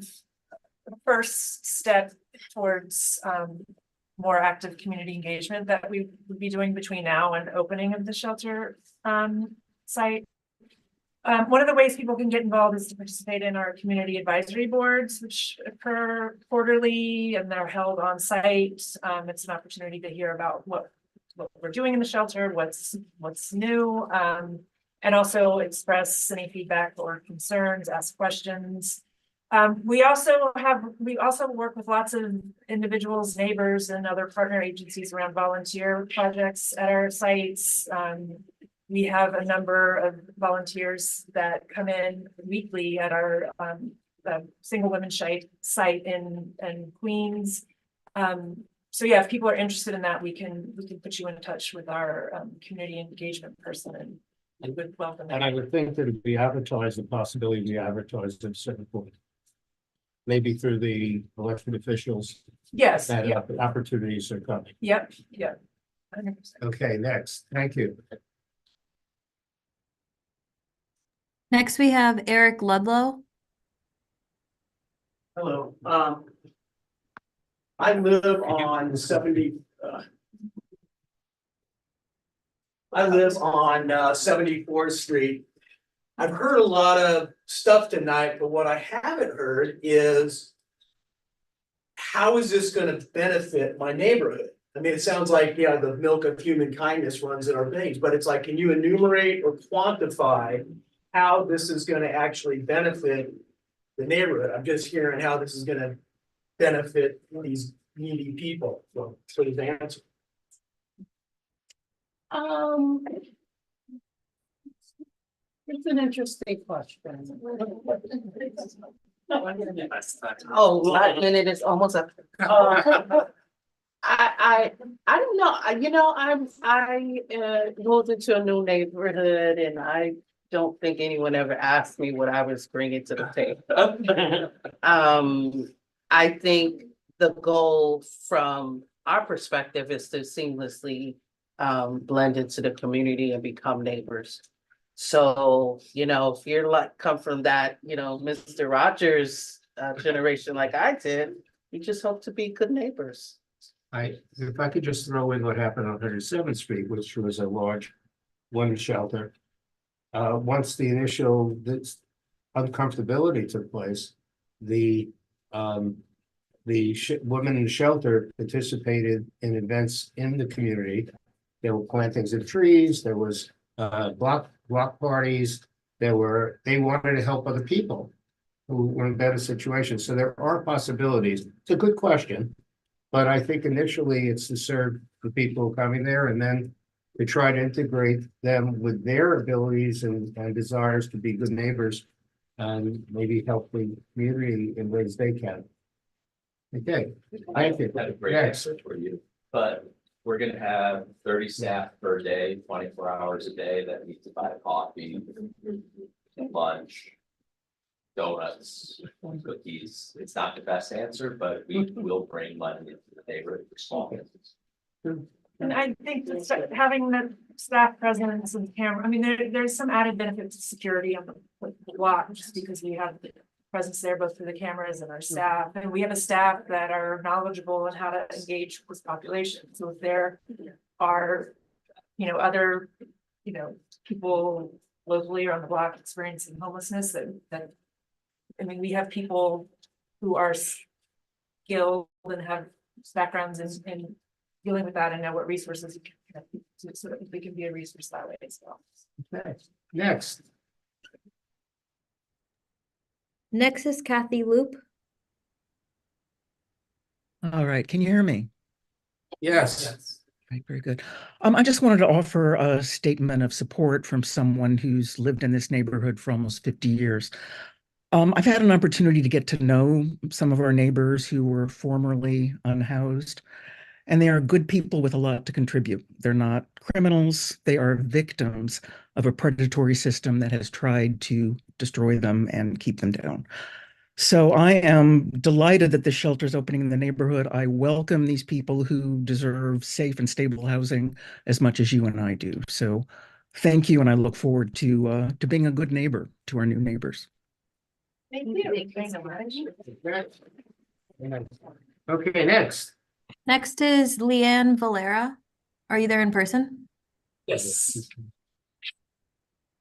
the first step towards more active community engagement that we would be doing between now and opening of the shelter site. One of the ways people can get involved is to participate in our community advisory boards, which occur quarterly, and they're held on site. It's an opportunity to hear about what we're doing in the shelter, what's new, and also express any feedback or concerns, ask questions. We also work with lots of individuals, neighbors, and other partner agencies around volunteer projects at our sites. We have a number of volunteers that come in weekly at our single women site in Queens. So yeah, if people are interested in that, we can put you in touch with our community engagement person and would welcome. And I would think that it'd be advertised, the possibility to be advertised at a certain point. Maybe through the elected officials. Yes. That Yep. opportunities are coming. Yep. 100%. Okay, next. Thank you. Next, we have Eric Ludlow. Hello, I live on 74th Street. I've heard a lot of stuff tonight, but what I haven't heard is how is this going to benefit my neighborhood? I mean, it sounds like, yeah, the milk of human kindness runs in our veins, but it's like, can you enumerate or quantify how this is going to actually benefit the neighborhood? I'm just hearing how this is going to benefit these needy people. So please answer. It's an interesting question. Oh, 1 minute is almost up. I don't know. I moved into a new neighborhood, and I don't think anyone ever asked me what I was bringing to the table. I think the goal from our perspective is to seamlessly blend into the community and become neighbors. So, if you're like, come from that, Mr. Rogers generation like I did, we just hope to be good neighbors. If I could just throw in what happened on 107th Street, which was a large women's shelter. Once the initial uncomfortability took place, the women in the shelter participated in events in the community. There were plantings of trees, there was block parties, they wanted to help other people who were in better situations. So there are possibilities. It's a good question. But I think initially it's to serve the people coming there and then to try to integrate them with their abilities and desires to be good neighbors and maybe help the community in ways they can. Okay, I think Have a great answer for you, but we're gonna have 30 staff per day, 24 hours a day that need to buy coffee, lunch, donuts, cookies. It's not the best answer, but we will bring money into the neighborhood for small business. And I think that having the staff presence and camera, I mean, there's some added benefit to security on the block, just because we have the presence there both for the cameras and our staff. And we have a staff that are knowledgeable in how to engage with population. So if there are, other, people locally or on the block experiencing homelessness that we have people who are skilled and have backgrounds in dealing with that and know what resources you can connect to, so that we can be a resource that way as well. Okay. Next is Kathy Loop. All right, can you hear me? Yes. Right, very good. I just wanted to offer a statement of support from someone who's lived in this neighborhood for almost 50 years. I've had an opportunity to get to know some of our neighbors who were formerly unhoused, and they are good people with a lot to contribute. They're not criminals. They are victims of a predatory system that has tried to destroy them and keep them down. So I am delighted that the shelter is opening in the neighborhood. I welcome these people who deserve safe and stable housing as much as you and I do. So thank you, and I look forward to being a good neighbor to our new neighbors. Thank you. Thanks so much. Okay, next is Leanne Valera. Are you there in person? Yes.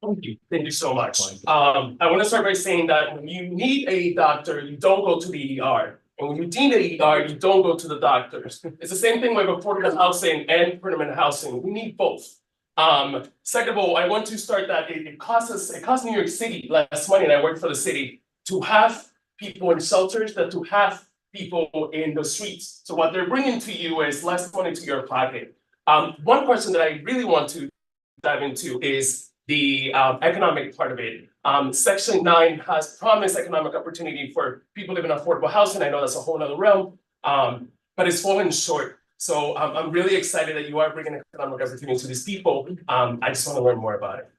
Thank you so much. I want to start by saying that when you need a doctor, you don't go to the ER. And when you need an ER, you don't go to the doctors. It's the same thing with affordable housing and permanent housing. We need both. Second of all, I want to start that it costs New York City less money, and I work for the city, to have people in shelters than to have people in the streets. So what they're bringing to you is less money to your pocket. One question that I really want to dive into is the economic part of it. Section 9 has promised economic opportunity for people living in affordable housing. I know that's a whole other realm, but it's falling short. So I'm really excited that you are bringing economic opportunity to these people. I just want to learn more about it.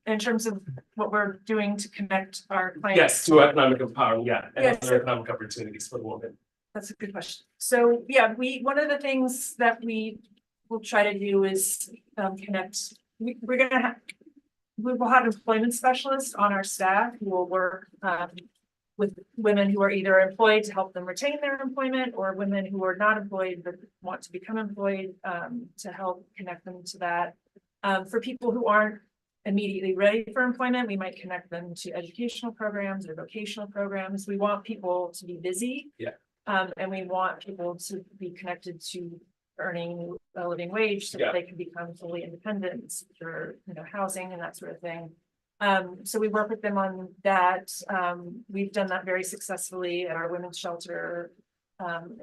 In terms of what we're doing to connect our clients. Yes, to economic empowerment, and Yes. other economic opportunities for the woman. That's a good question. So yeah, one of the things that we will try to do is connect. We will have employment specialists on our staff who will work with women who are either employed to help them retain their employment, or women who are not employed but want to become employed to help connect them to that. For people who aren't immediately ready for employment, we might connect them to educational programs or vocational programs. We want people to be busy. And we want people to be connected to earning a living wage so that they can become fully independent for housing and that sort of thing. So we work with them on that. We've done that very successfully at our women's shelter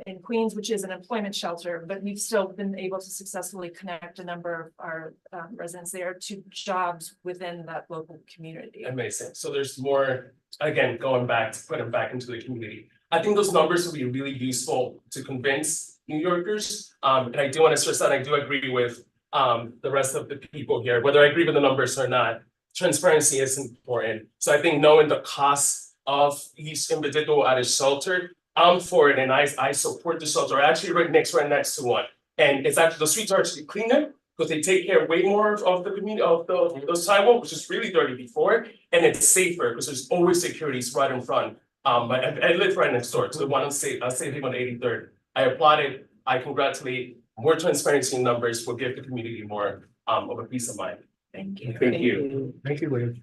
in Queens, which is an employment shelter, but we've still been able to successfully connect a number of our residents there to jobs within that local community. Amazing. So there's more, again, going back to put them back into the community. I think those numbers will be really useful to convince New Yorkers. And I do want to stress that I do agree with the rest of the people here, whether I agree with the numbers or not. Transparency is important. So I think knowing the cost of each individual at a shelter, I'm for it, and I support the shelter. I actually right next to one, and it's actually the streets are actually cleaner because they take care way more of the community, of the sidewalk, which is really dirty before, and it's safer, because there's always securities right in front. But I live right next door to the one on Safe Haven on 83rd. I applaud it, I congratulate, more transparency in numbers will give the community more of a peace of mind. Thank you. Thank you. Thank you, William.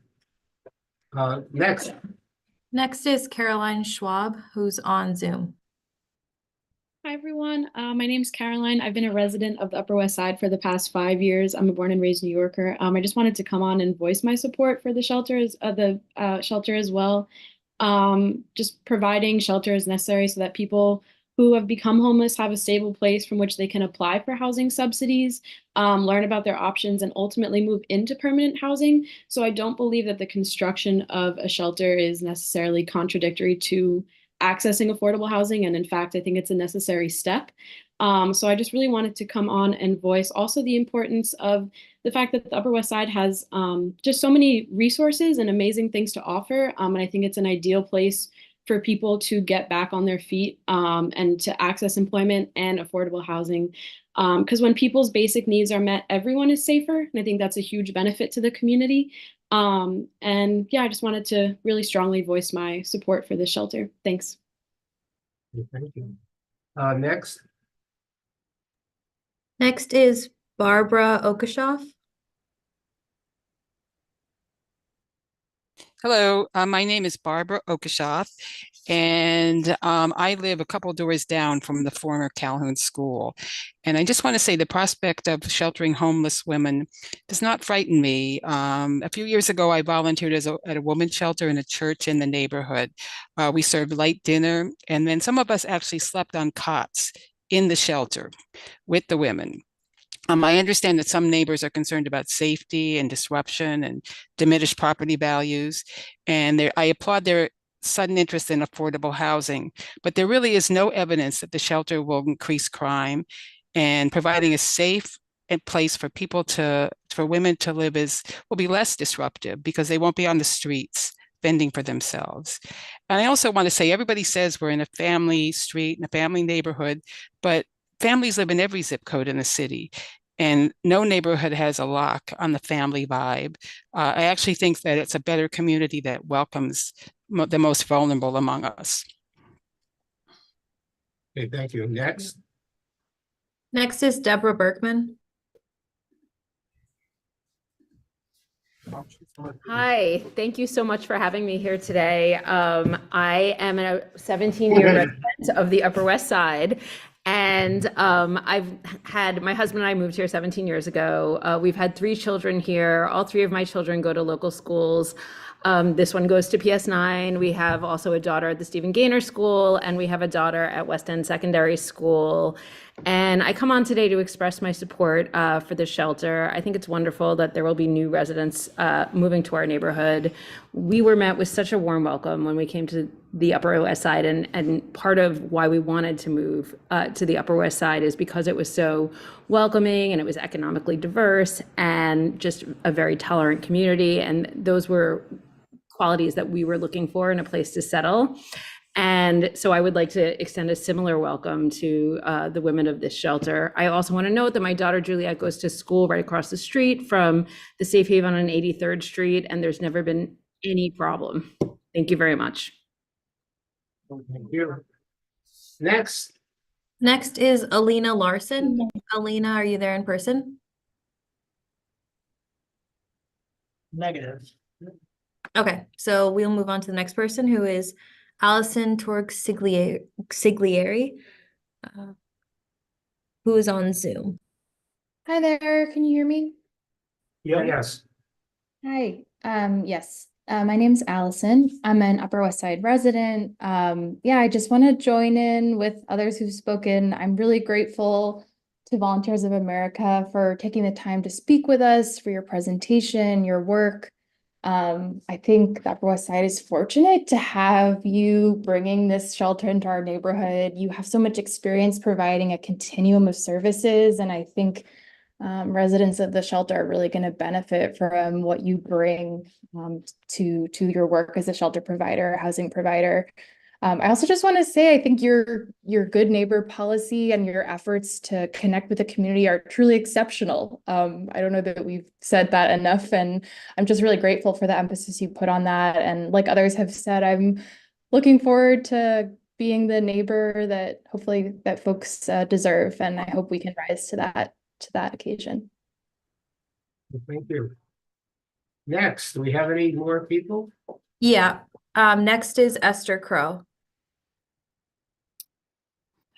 Next. Next is Caroline Schwab, who's on Zoom. Hi, everyone. My name's Caroline. I've been a resident of the Upper West Side for the past 5 years. I'm a born and raised New Yorker. I just wanted to come on and voice my support for the shelter as well. Just providing shelter is necessary so that people who have become homeless have a stable place from which they can apply for housing subsidies, learn about their options, and ultimately move into permanent housing. So I don't believe that the construction of a shelter is necessarily contradictory to accessing affordable housing. And in fact, I think it's a necessary step. So I just really wanted to come on and voice also the importance of the fact that the Upper West Side has just so many resources and amazing things to offer. And I think it's an ideal place for people to get back on their feet and to access employment and affordable housing. Because when people's basic needs are met, everyone is safer. And I think that's a huge benefit to the community. And yeah, I just wanted to really strongly voice my support for this shelter. Thanks. Thank you. Next. Next is Barbara Okashoff. Hello, my name is Barbara Okashoff, and I live a couple doors down from the former Calhoun School. And I just want to say the prospect of sheltering homeless women does not frighten me. A few years ago, I volunteered at a women's shelter in a church in the neighborhood. We served light dinner, and then some of us actually slept on cots in the shelter with the women. I understand that some neighbors are concerned about safety and disruption and diminished property values, and I applaud their sudden interest in affordable housing, but there really is no evidence that the shelter will increase crime, and providing a safe place for women to live will be less disruptive because they won't be on the streets fending for themselves. And I also want to say, everybody says we're in a family street, in a family neighborhood, but families live in every zip code in the city, and no neighborhood has a lock on the family vibe. I actually think that it's a better community that welcomes the most vulnerable among us. Okay, thank you. Next. Next is Deborah Berkman. Hi, thank you so much for having me here today. I am a 17-year resident of the Upper West Side, and my husband and I moved here 17 years ago. We've had 3 children here. All 3 of my children go to local schools. This one goes to PS9. We have also a daughter at the Stephen Gaynor School, and we have a daughter at West End Secondary School. And I come on today to express my support for the shelter. I think it's wonderful that there will be new residents moving to our neighborhood. We were met with such a warm welcome when we came to the Upper West Side, and part of why we wanted to move to the Upper West Side is because it was so welcoming and it was economically diverse and just a very tolerant community. And those were qualities that we were looking for in a place to settle. And so I would like to extend a similar welcome to the women of this shelter. I also want to note that my daughter Juliet goes to school right across the street from the Safe Haven on 83rd Street, and there's never been any problem. Thank you very much. Thank you. Next. Next is Alina Larson. Alina, are you there in person? Negative. Okay, so we'll move on to the next person, who is Allison Torg-Siglieri, who is on Zoom. Hi there, can you hear me? Yeah, yes. Hi, yes. My name's Allison. I'm an Upper West Side resident. Yeah, I just want to join in with others who've spoken. I'm really grateful to Volunteers of America for taking the time to speak with us, for your presentation, your work. I think the Upper West Side is fortunate to have you bringing this shelter into our neighborhood. You have so much experience providing a continuum of services, and I think residents of the shelter are really going to benefit from what you bring to your work as a shelter provider, housing provider. I also just want to say, I think your good neighbor policy and your efforts to connect with the community are truly exceptional. I don't know that we've said that enough, and I'm just really grateful for the emphasis you put on that. And like others have said, I'm looking forward to being the neighbor that hopefully that folks deserve, and I hope we can rise to that occasion. Thank you. Next, do we have any more people? Yeah. Next is Esther Crow.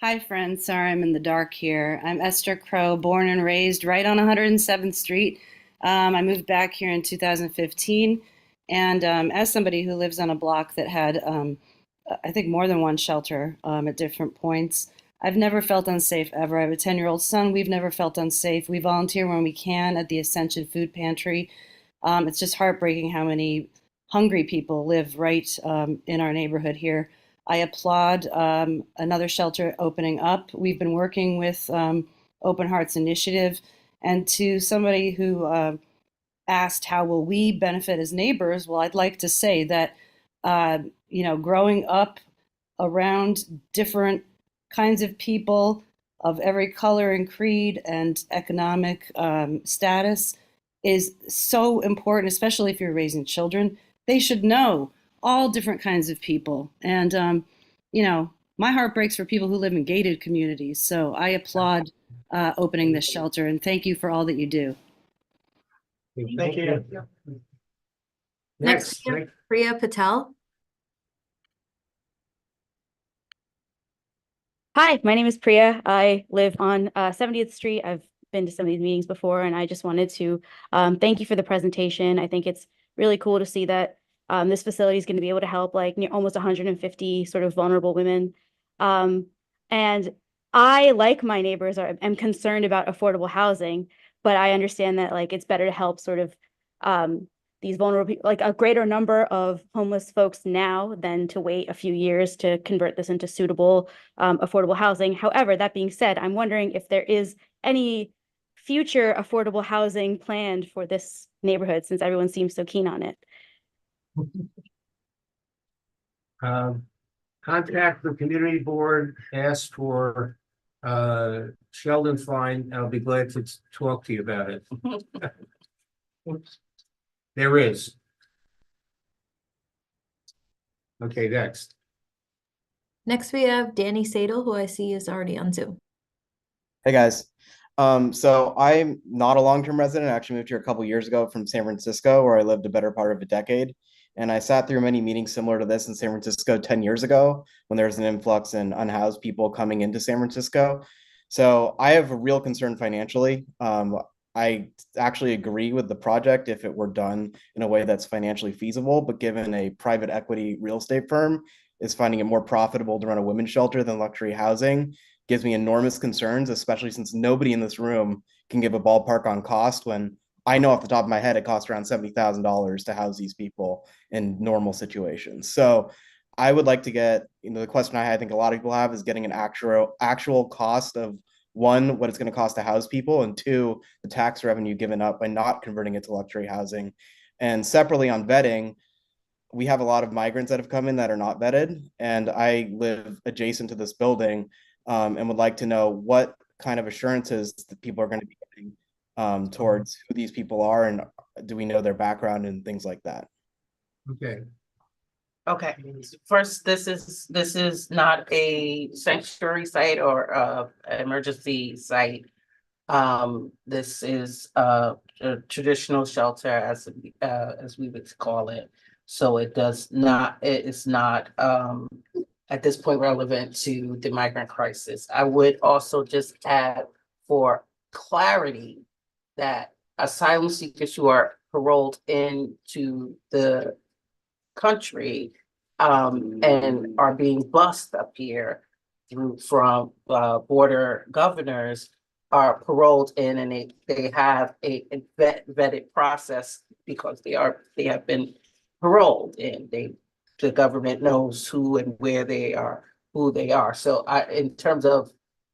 Hi, friends. Sorry, I'm in the dark here. I'm Esther Crow, born and raised right on 107th Street. I moved back here in 2015. And as somebody who lives on a block that had, I think, more than one shelter at different points, I've never felt unsafe ever. I have a 10-year-old son. We've never felt unsafe. We volunteer when we can at the Ascension Food Pantry. It's just heartbreaking how many hungry people live right in our neighborhood here. I applaud another shelter opening up. We've been working with Open Hearts Initiative, and to somebody who asked how will we benefit as neighbors, well, I'd like to say that growing up around different kinds of people of every color and creed and economic status is so important, especially if you're raising children. They should know all different kinds of people. And, my heart breaks for people who live in gated communities. So I applaud opening this shelter, and thank you for all that you do. Thank you. Next, we have Priya Patel. Hi, my name is Priya. I live on 70th Street. I've been to some of these meetings before, and I just wanted to thank you for the presentation. I think it's really cool to see that this facility is going to be able to help almost 150 sort of vulnerable women. And I, like my neighbors, am concerned about affordable housing, but I understand that it's better to help sort of these vulnerable, a greater number of homeless folks now than to wait a few years to convert this into suitable, affordable housing. However, that being said, I'm wondering if there is any future affordable housing planned for this neighborhood, since everyone seems so keen on it. Contact the community board, ask for Sheldon Fine. I'll be glad to talk to you about it. There is. Okay, next. Next, we have Danny Sadel, who I see is already on Zoom. Hey guys. So I'm not a long-term resident. I actually moved here a couple years ago from San Francisco, where I lived a better part of a decade. And I sat through many meetings similar to this in San Francisco 10 years ago, when there was an influx in unhoused people coming into San Francisco. So I have a real concern financially. I actually agree with the project if it were done in a way that's financially feasible, but given a private equity real estate firm is finding it more profitable to run a women's shelter than luxury housing, gives me enormous concerns, especially since nobody in this room can give a ballpark on cost, when I know off the top of my head it costs around $70,000 to house these people in normal situations. So I would like to get, the question I think a lot of people have is getting an actual cost of, one, what it's going to cost to house people, and two, the tax revenue given up by not converting it to luxury housing. And separately on vetting, we have a lot of migrants that have come in that are not vetted, and I live adjacent to this building, and would like to know what kind of assurances that people are going to be getting towards who these people are, and do we know their background and things like that. Okay. Okay, first, this is not a sanctuary site or emergency site. This is a traditional shelter, as we would call it. So it is not at this point relevant to the migrant crisis. I would also just add, for clarity, that asylum seekers who are paroled into the country and are being bused up here from border governors are paroled in, and they have a vetted process because they have been paroled, and the government knows who and where they are, who they are. So in terms of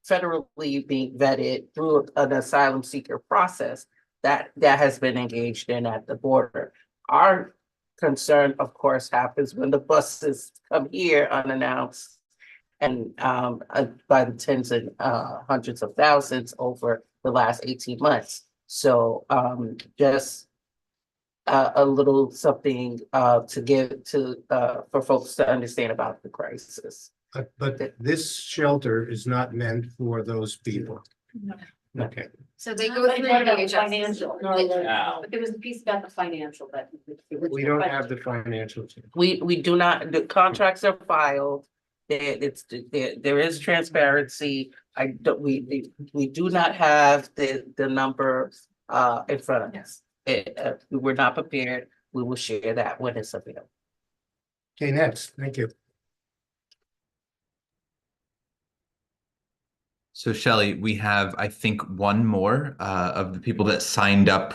federally being vetted through an asylum seeker process, that has been engaged in at the border. Our concern, of course, happens when the buses come here unannounced. And by the tens and hundreds of thousands over the last 18 months. So just a little something to give to for folks to understand about the crisis. But this shelter is not meant for those people. No. Okay. So they go through the financial. But there was a piece about the financial that. We don't have the financial. We do not, the contracts are filed. There is transparency. We do not have the number in front of us. We're not prepared. We will share that when it's available. Okay, next. Thank you. So Shelley, we have, I think, one more of the people that signed up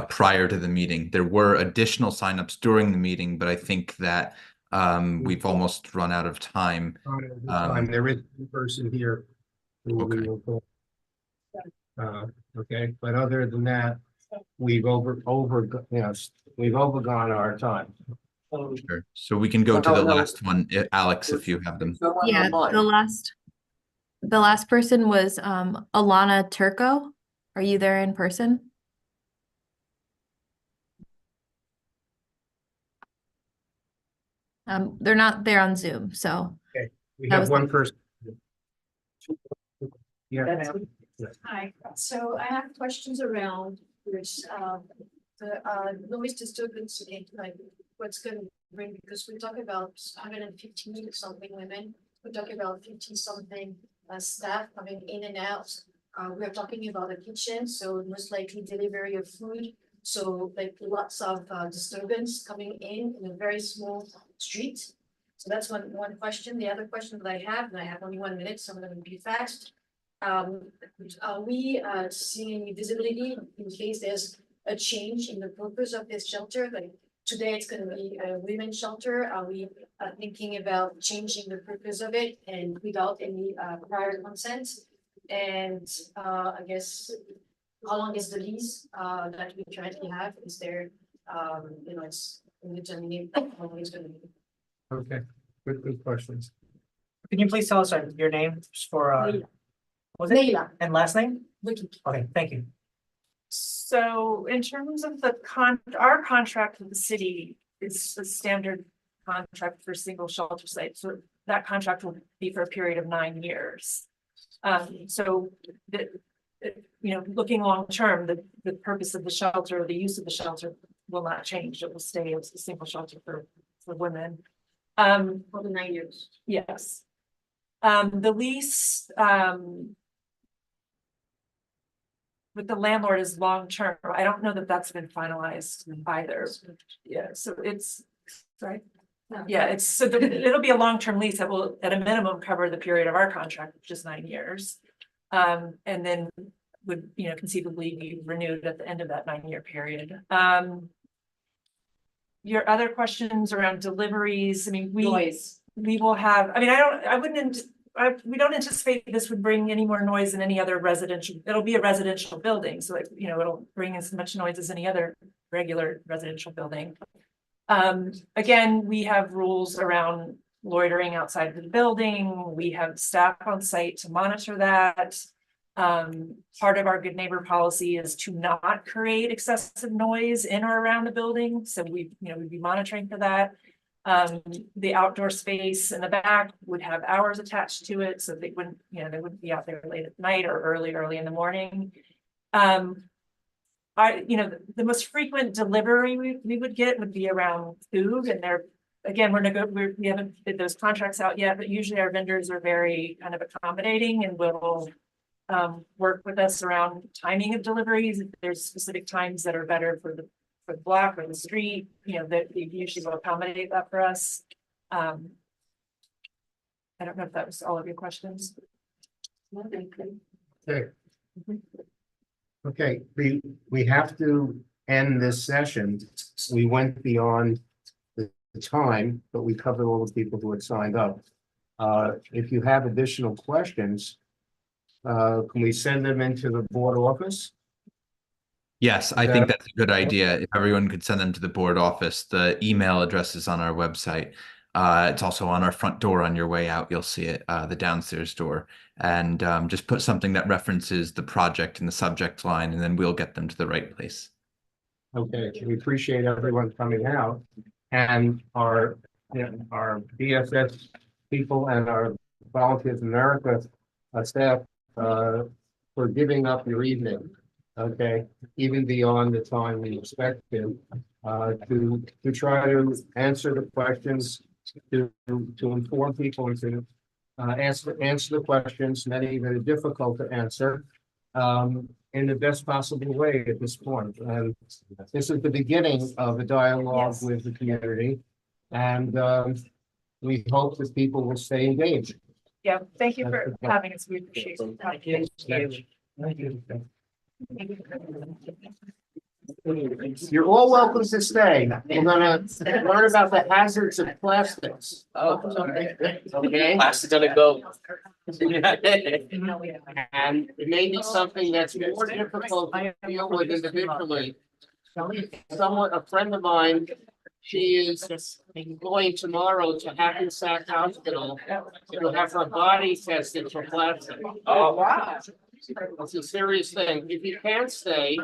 prior to the meeting. There were additional signups during the meeting, but I think that we've almost run out of time. There is one person here who we will call. Okay, but other than that, we've we've overgone our time. Sure. So we can go to the last one, Alex, if you have them. Yeah, the last person was Alana Turco. Are you there in person? They're not there on Zoom, so. Okay, we have one person. Yeah. Hi, so I have questions around which the noise disturbance again, like what's going to bring, because we talk about 150 something women, we're talking about 50 something staff coming in and out. We're talking about a kitchen, so most likely delivery of food. So like lots of disturbance coming in a very small street. So that's one question. The other question that I have, and I have only 1 minute, so I'm going to be fast. Are we seeing any visibility in case there's a change in the purpose of this shelter? Like today it's going to be a women's shelter. Are we thinking about changing the purpose of it and without any prior consent? And I guess how long is the lease that we currently have? Is there, it's indeterminate how long it's going to be? Okay, good questions. Can you please tell us your name just for was it? Leila. And last name? Vicky. Okay, thank you. So in terms of our contract with the city is a standard contract for single shelter sites. So that contract will be for a period of 9 years. So looking long term, the purpose of the shelter, the use of the shelter will not change. It will stay as a single shelter for women. For the 9 years. Yes. The lease with the landlord is long term. I don't know that that's been finalized either. Yeah, so it's right. Yeah, it's so it'll be a long-term lease that will at a minimum cover the period of our contract, which is 9 years. And then would conceivably be renewed at the end of that 9-year period. Your other questions around deliveries, I mean, we will have, I mean, we don't anticipate this would bring any more noise than any other residential. It'll be a residential building, so it'll bring as much noise as any other regular residential building. Again, we have rules around loitering outside of the building. We have staff on site to monitor that. Part of our good neighbor policy is to not create excessive noise in or around the building. So we'd be monitoring for that. The outdoor space in the back would have hours attached to it, so they wouldn't be out there late at night or early in the morning. The most frequent delivery we would get would be around food, and we haven't bid those contracts out yet, but usually our vendors are very kind of accommodating and will work with us around timing of deliveries. If there's specific times that are better for the block or the street, that they usually will accommodate that for us. I don't know if that was all of your questions. Okay. Okay, we have to end this session. We went beyond the time, but we covered all the people who had signed up. If you have additional questions, can we send them into the board office? Yes, I think that's a good idea. If everyone could send them to the board office, the email address is on our website. It's also on our front door on your way out. You'll see it, the downstairs door. And just put something that references the project in the subject line, and then we'll get them to the right place. Okay, we appreciate everyone coming out and our BSS people and our Volunteers America staff for giving up your evening. Okay, even beyond the time we expected, to try to answer the questions, to inform people and to answer the questions, many that are difficult to answer, in the best possible way at this point. And this is the beginning of a dialogue with the community, and we hope that people will stay engaged. Yeah, thank you for having us. We appreciate it. Thank you. Thank you. You're all welcome to stay. We're gonna learn about the hazards of plastics. Oh, Okay. Plastic gonna go. And it may be something that's more difficult to deal with individually. A friend of mine, she is going tomorrow to Hackensack Hospital to have her body tested for plastic. Oh, wow. It's a serious thing. If you can't stay,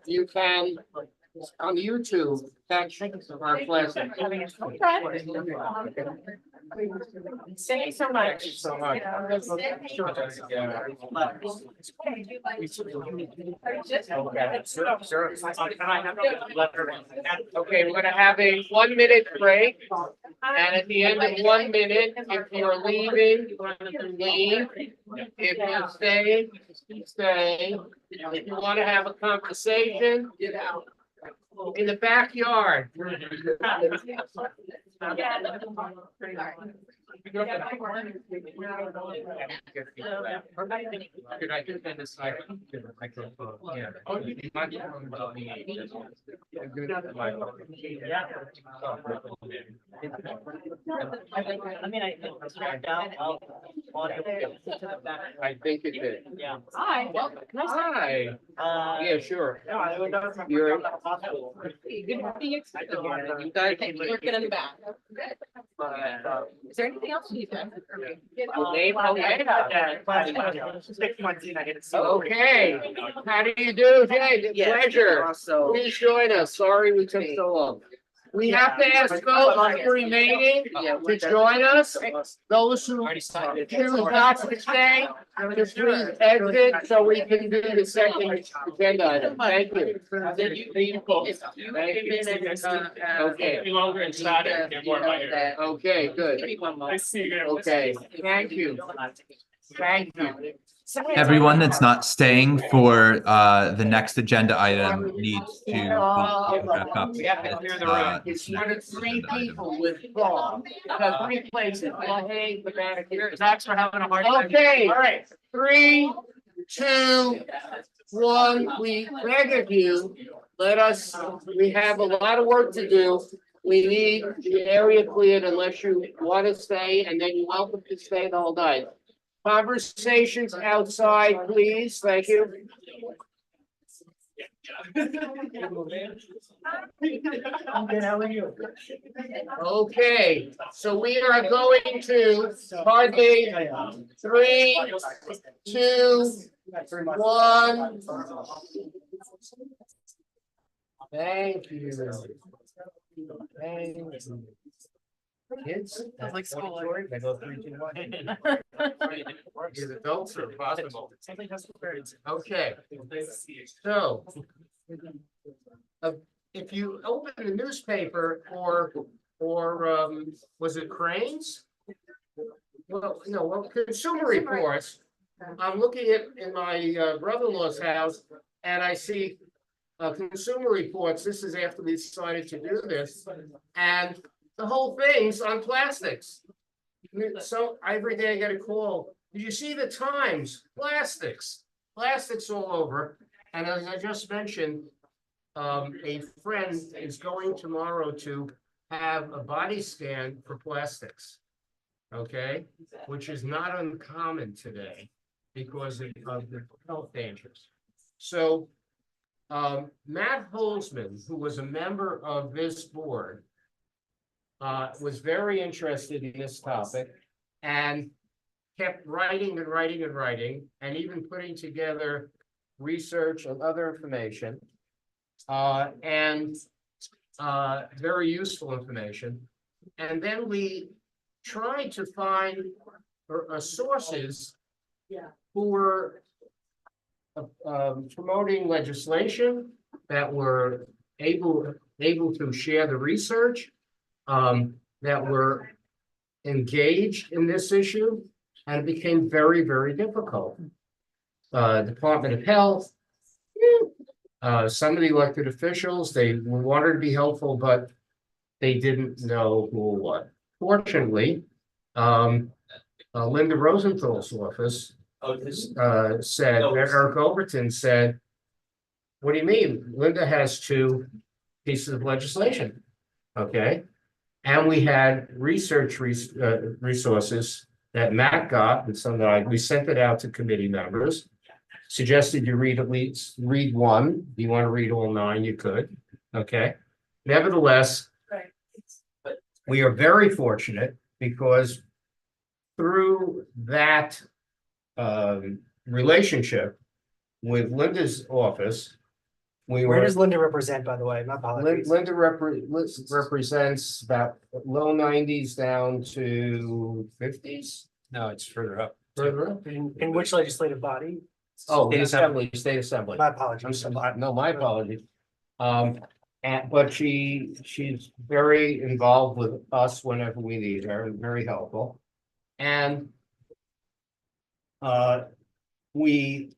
you can on YouTube catch our plastic. Thank you so much. Thank you so much. Okay, we're gonna have a 1-minute break. And at the end of 1 minute, if you're leaving, leave. If you stay, stay. If you want to have a conversation, get out. In the backyard. Could I just bend aside? Yeah. Oh, you I think it did. Yeah. Hi. Hi. Yeah, sure. You're. Good to see you. You guys keep working in the back. Is there anything else you need? Okay, how do you do, Jay? Pleasure. Please join us. Sorry we took so long. We have to ask those remaining to join us. Those who choose not to stay, just please exit so we can do the second agenda item. Thank you. Okay. Longer and started, get more later. Okay, good. I see you. Okay, thank you. Thank you. Everyone that's not staying for the next agenda item needs to wrap up. It's one of 3 people with fall. 3 places. Zach's for having a hard time. Okay, all right. 3, 2, 1. We beg of you, we have a lot of work to do. We need the area cleared unless you want to stay, and then you're welcome to stay the whole night. Conversations outside, please. Thank you. How are you? Okay, so we are going to hardly 3, 2, 1. Thank you. Thank you. Kids? That's like school. They go 3, 2, 1. Is adults or possible? Okay. So, if you open the newspaper or was it Cranes? Well, no, Consumer Reports. I'm looking at in my brother-in-law's house, and I see Consumer Reports. This is after we decided to do this, and the whole thing's on plastics. So every day I get a call. Did you see the Times? Plastics all over. And as I just mentioned, a friend is going tomorrow to have a body scan for plastics. Okay, which is not uncommon today because of the health dangers. So Matt Holzman, who was a member of this board, was very interested in this topic and kept writing and writing and writing, and even putting together research and other information, and very useful information. And then we tried to find sources who were promoting legislation, that were able to share the research, that were engaged in this issue, and it became very, very difficult. Department of Health, some of the elected officials, they wanted to be helpful, but they didn't know who or what. Fortunately, Linda Rosenthal's office said, Eric Overton said, what do you mean? Linda has 2 pieces of legislation, okay? And we had research resources that Matt got, and some that we sent it out to committee members, suggested you read at least one. If you want to read all 9, you could, okay? Nevertheless, we are very fortunate because through that relationship with Linda's office, Where does Linda represent, by the way? My apologies. Linda represents about low 90s down to 50s. No, it's further up. Further up? In which legislative body? Oh, the Assembly, State Assembly. My apologies. I'm sorry, no, my apologies. But she's very involved with us whenever we need her, and very helpful. And we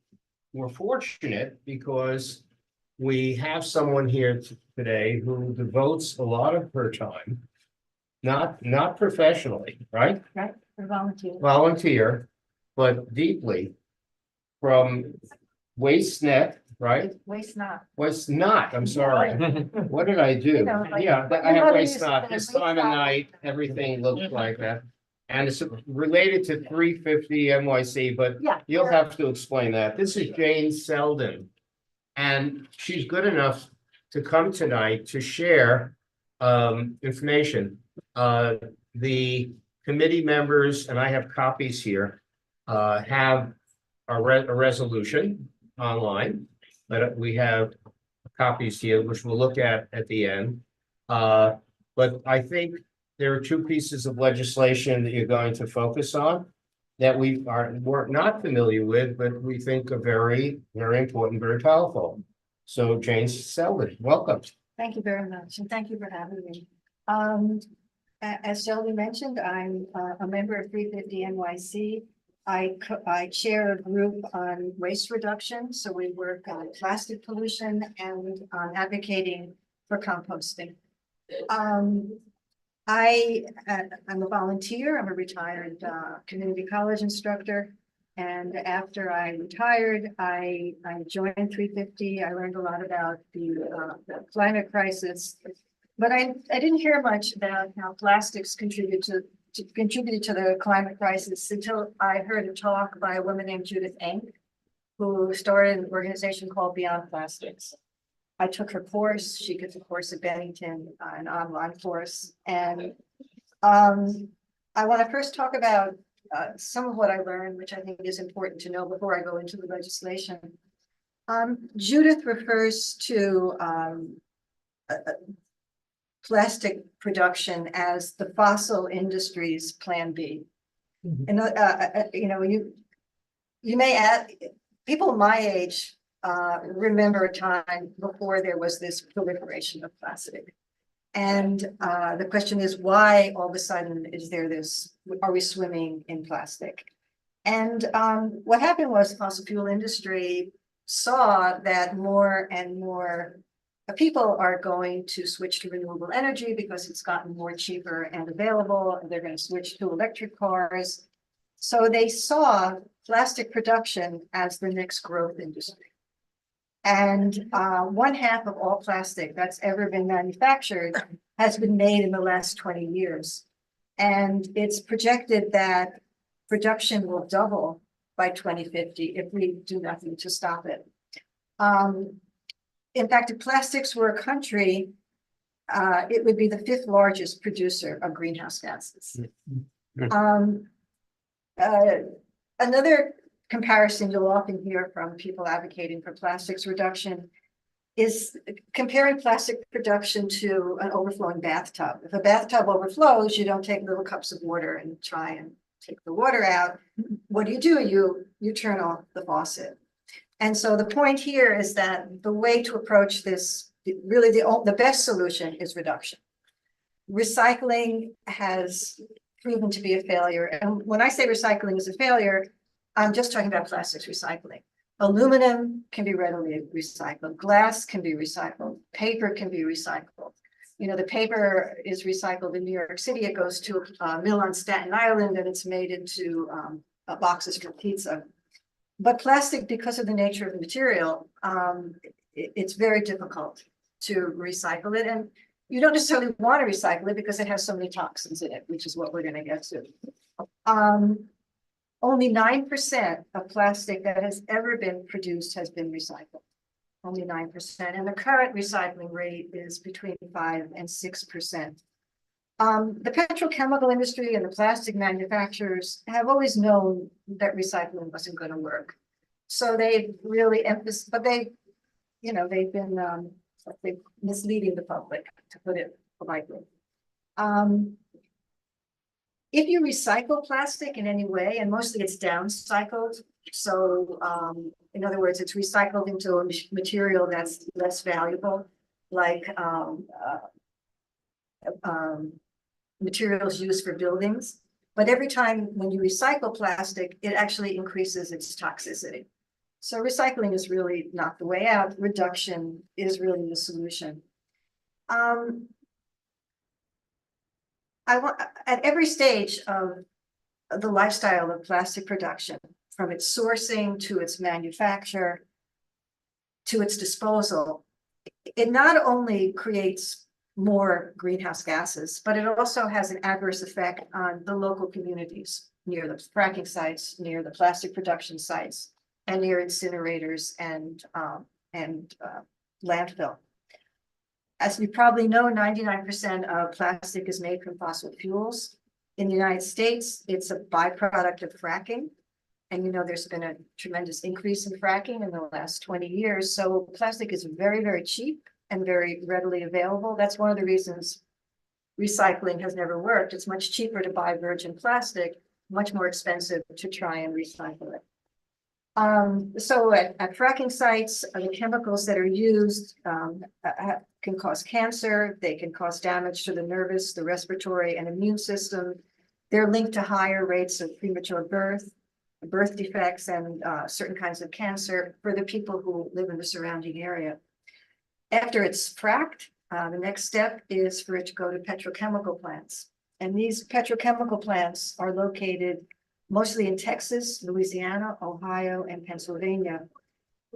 were fortunate because we have someone here today who devotes a lot of her time, not professionally, right? Right, for volunteer. Volunteer, but deeply, from WasteNet, right? Waste not. WasteNot, I'm sorry. What did I do? You know, like, Yeah, I have everybody used WasteNot. to This say time of WasteNot. night, everything looks like that. And it's related to 350 NYC, but Yeah. you'll have to explain that. This is Jane Sheldon. And she's good enough to come tonight to share information. The committee members, and I have copies here, have a resolution online, but we have copies here, which we'll look at the end. But I think there are 2 pieces of legislation that you're going to focus on that we're not familiar with, but we think are very, very important, very powerful. So Jane Sheldon, welcome. Thank you very much, and thank you for having me. As Sheldon mentioned, I'm a member of 350 NYC. I chair a group on waste reduction, so we work on plastic pollution and on advocating for composting. I'm a volunteer. I'm a retired community college instructor. And after I retired, I joined 350. I learned a lot about the climate crisis, but I didn't hear much about how plastics contributed to the climate crisis until I heard a talk by a woman named Judith Enck, who started an organization called Beyond Plastics. I took her course. She took a course at Bennington, an online course. And I want to first talk about some of what I learned, which I think is important to know before I go into the legislation. Judith refers to plastic production as the fossil industry's plan B. And you may add, people my age remember a time before there was this proliferation of plastic. And the question is, why all of a sudden is there this, are we swimming in plastic? And what happened was the fossil fuel industry saw that more and more people are going to switch to renewable energy because it's gotten more cheaper and available, and they're going to switch to electric cars. So they saw plastic production as the next growth industry. And 1/2 of all plastic that's ever been manufactured has been made in the last 20 years. And it's projected that production will double by 2050 if we do nothing to stop it. In fact, if plastics were a country, it would be the 5th largest producer of greenhouse gases. Another comparison you'll often hear from people advocating for plastics reduction is comparing plastic production to an overflowing bathtub. If a bathtub overflows, you don't take little cups of water and try and take the water out. What do? You turn off the faucet. And so the point here is that the way to approach this, really the best solution is reduction. Recycling has proven to be a failure. And when I say recycling is a failure, I'm just talking about plastics recycling. Aluminum can be readily recycled. Glass can be recycled. Paper can be recycled. You know, the paper is recycled in New York City. It goes to a mill on Staten Island and it's made into boxes for pizza. But plastic, because of the nature of the material, it's very difficult to recycle it. And you don't necessarily want to recycle it because it has so many toxins in it, which is what we're going to get to. Only 9% of plastic that has ever been produced has been recycled. Only 9%. And the current recycling rate is between 5 and 6%. The petrochemical industry and the plastic manufacturers have always known that recycling wasn't going to work. So they really emphasize, but they've been misleading the public, to put it politely. If you recycle plastic in any way, and mostly it's downcycled, so in other words, it's recycled into a material that's less valuable, like materials used for buildings. But every time when you recycle plastic, it actually increases its toxicity. So recycling is really not the way out. Reduction is really the solution. At every stage of the lifestyle of plastic production, from its sourcing to its manufacture to its disposal, it not only creates more greenhouse gases, but it also has an adverse effect on the local communities near the fracking sites, near the plastic production sites, and near incinerators and landfill. As you probably know, 99% of plastic is made from fossil fuels. In the United States, it's a byproduct of fracking. And you know, there's been a tremendous increase in fracking in the last 20 years. So plastic is very, very cheap and very readily available. That's one of the reasons recycling has never worked. It's much cheaper to buy virgin plastic, much more expensive to try and recycle it. So at fracking sites, the chemicals that are used can cause cancer. They can cause damage to the nervous, the respiratory, and immune system. They're linked to higher rates of premature birth defects, and certain kinds of cancer for the people who live in the surrounding area. After it's fracked, the next step is for it to go to petrochemical plants. And these petrochemical plants are located mostly in Texas, Louisiana, Ohio, and Pennsylvania.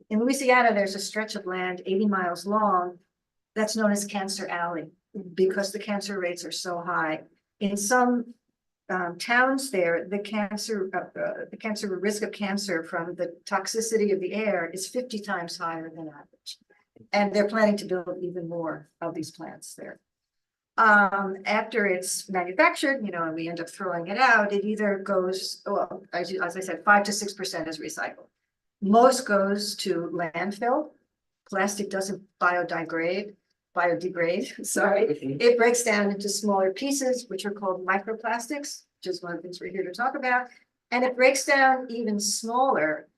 In Louisiana, there's a stretch of land 80 miles long that's known as Cancer Alley because the cancer rates are so high. In some towns there, the risk of cancer from the toxicity of the air is 50 times higher than average. And they're planning to build even more of these plants there. After it's manufactured, you know, and we end up throwing it out, it either goes, well, as I said, 5 to 6% is recycled. Most goes to landfill. Plastic doesn't biodegrade, sorry. It breaks down into smaller pieces, which are called microplastics, which is one of the things we're here to talk about. And it breaks down even smaller